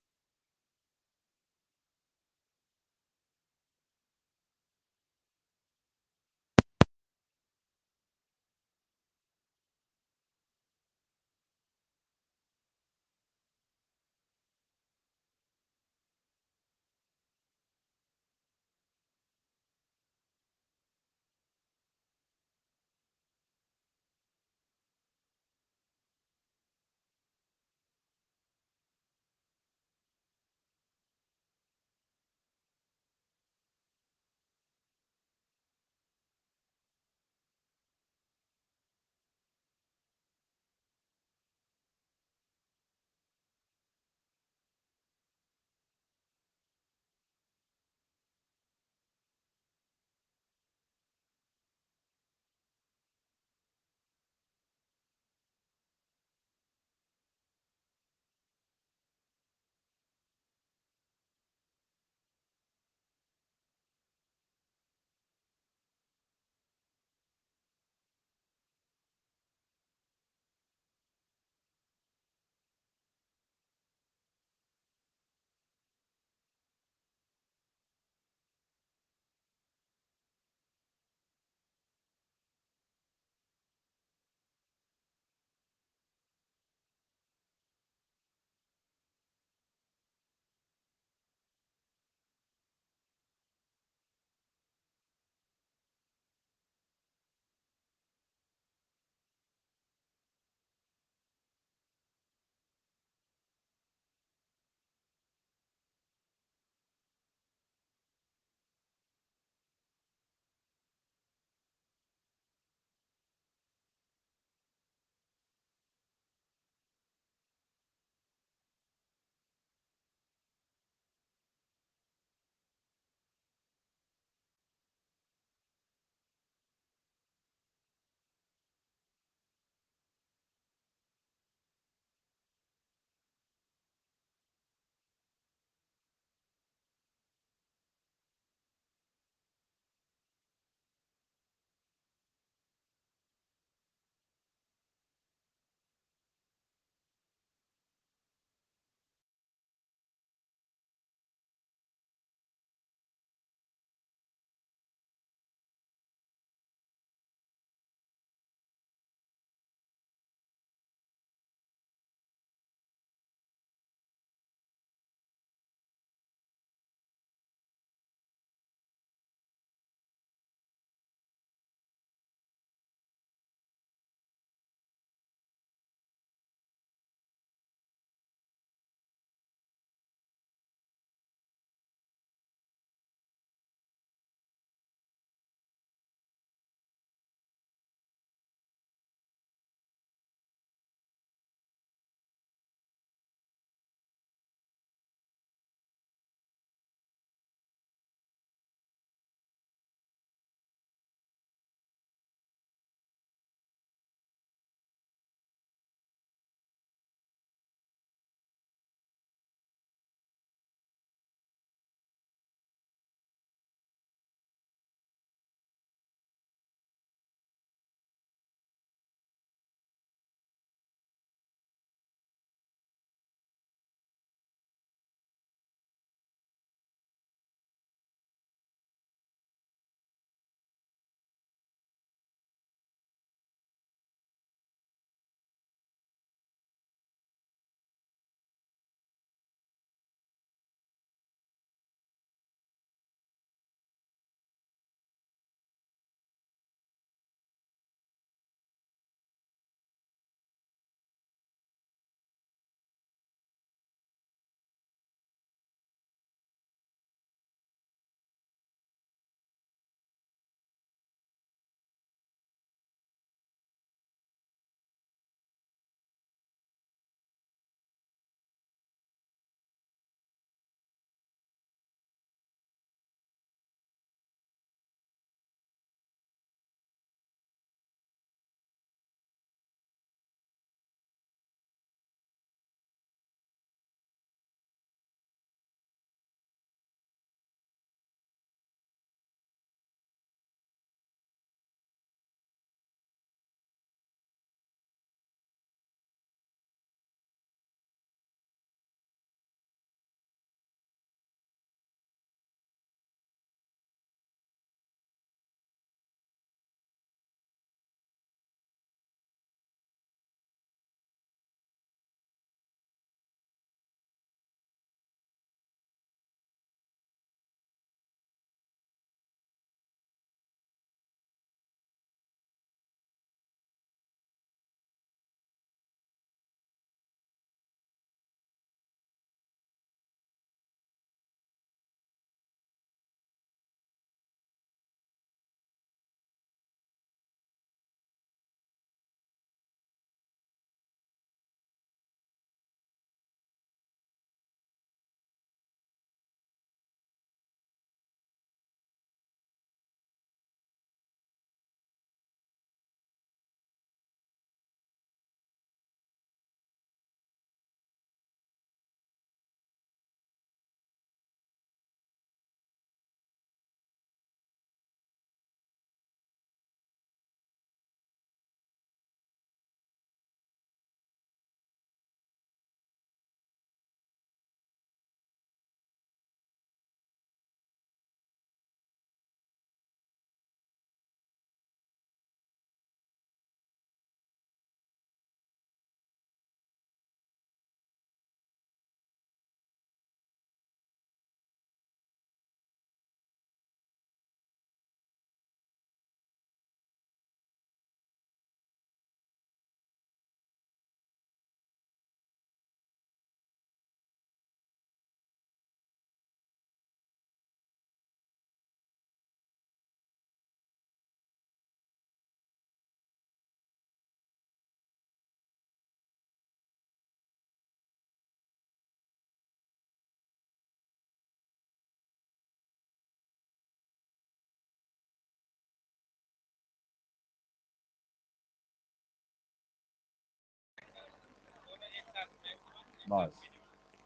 बस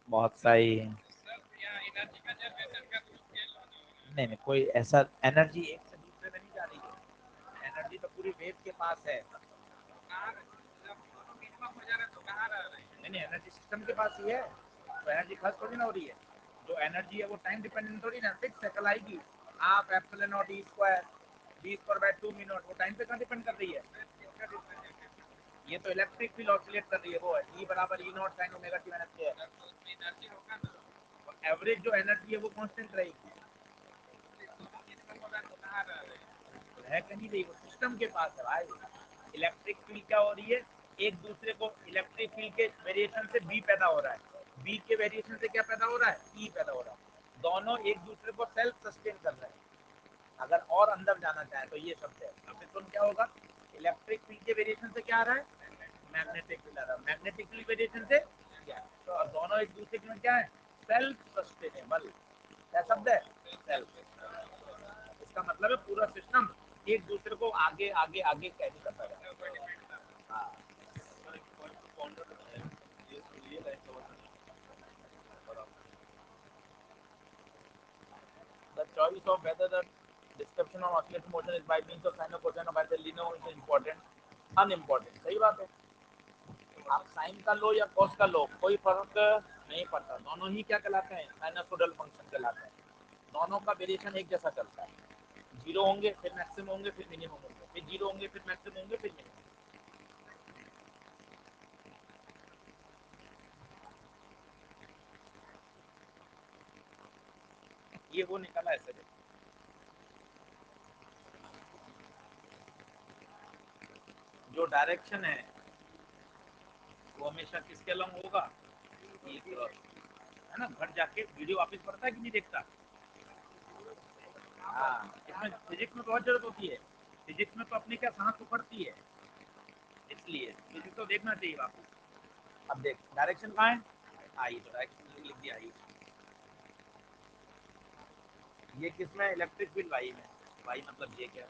बहुत सही। नहीं नहीं, कोई ऐसा एनर्जी एक से दूसरे में नहीं जा रही है, एनर्जी तो पूरी वेव के पास है। नहीं नहीं, एनर्जी सिस्टम के पास ही है, तो एनर्जी खर्च थोड़ी ना हो रही है। जो एनर्जी है वो टाइम डिपेंडेंट थोड़ी ना, फिक्स है, कल आएगी। Half epsilon not E square, D square by 2 minute, वो टाइम पे कहाँ डिपेंड कर रही है। ये तो इलेक्ट्रिक फील्ड ऑसिलेट कर रही है, वो है ई बराबर E naught sine omega t minus k है। एवरेज जो एनर्जी है वो कांस्टेंट रहेगी, है कहीं नहीं, वो सिस्टम के पास है भाई। इलेक्ट्रिक फील्ड क्या हो रही है, एक दूसरे को इलेक्ट्रिक फील्ड के वेरिएशन से बी पैदा हो रहा है, बी के वेरिएशन से क्या पैदा हो रहा है, ई पैदा हो रहा है, दोनों एक दूसरे को सेल्फ सस्टेन कर रहे हैं। अगर और अंदर जाना चाहे तो ये शब्द है, तो फिर क्या होगा, इलेक्ट्रिक फील्ड के वेरिएशन से क्या आ रहा है, मैग्नेटिक फील्ड आ रहा है, मैग्नेटिक फील्ड वेरिएशन से क्या, तो और दोनों एक दूसरे के में क्या है, सेल्फ सस्टेनेबल। क्या शब्द है, सेल्फ। इसका मतलब है पूरा सिस्टम एक दूसरे को आगे आगे आगे कैरी करता है। हाँ। The choice of whether the description of oscillating motion is by means of sine or cosine or by the linear is important, unimportant। सही बात है, आप साइन का लो या कॉस का लो कोई फर्क नहीं पड़ता, दोनों ही क्या कहलाते हैं, साइनसोइडल फंक्शन कहलाते हैं। दोनों का वेरिएशन एक जैसा चलता है, जीरो होंगे फिर मैक्सिमम होंगे फिर मिनिमम होंगे, फिर जीरो होंगे फिर मैक्सिमम होंगे फिर मिनिमम। ये वो निकला ऐसे देखो, जो डायरेक्शन है वो हमेशा किसके अलॉन्ग होगा, ये क्रॉस, है ना। घर जाके वीडियो वापस पढ़ता है कि नहीं देखता। हाँ, इसमें फिजिक्स में बहुत जरूरत होती है, फिजिक्स में तो अपनी क्या सांस उखड़ती है, इसलिए फिजिक्स तो देखना चाहिए वापस। अब देख डायरेक्शन कहाँ है, आई, तो डायरेक्शन लिख दिया आई। ये किसमें, इलेक्ट्रिक फील्ड वाई में, वाई मतलब ये क्या,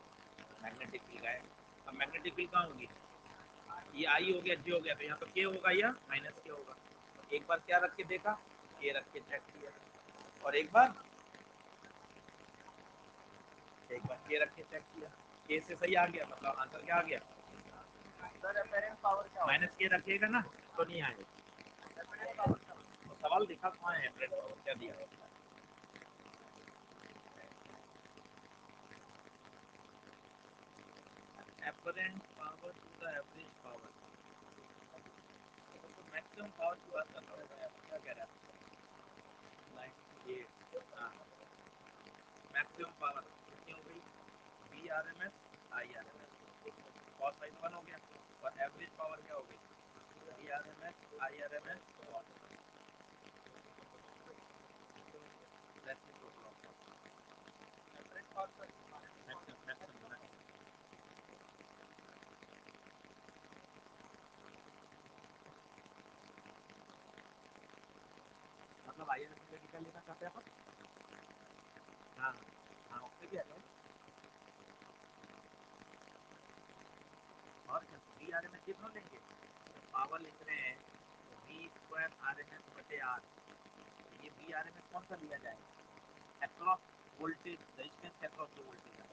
मैग्नेटिक फील्ड का है। अब मैग्नेटिक फील्ड कहाँ होगी, ये आई हो गया, जे हो गया, तो यहाँ पे के होगा या माइनस के होगा। एक बार क्या रख के देखा, के रख के चेक किया, और एक बार के रख के चेक किया, के से सही आ गया, मतलब आंसर क्या आ गया। माइनस के रखिएगा ना तो नहीं आएगा। तो सवाल दिखा कहाँ है, क्या दिया, apparent power to the average power, तो मैक्सिमम पावर की बात कर रहा हूँ, क्या कह रहा है, लाइक ये मैक्सिमम पावर कितनी हो गई, V R M S I R M S, cos phi one हो गया, और एवरेज पावर क्या हो गई, V R M S I R M S मतलब आई आर एम एस क्या लेना चाहते हैं आप। हाँ हाँ, उससे भी आ जाओ, और बी आर एम एस कितना लेंगे, पावर लिख रहे हैं, V square R M S बटे आर, ये बी आर एम एस कौन सा लिया जाएगा, अक्रॉस वोल्टेज, रेजिस्टेंस के अक्रॉस जो वोल्टेज है,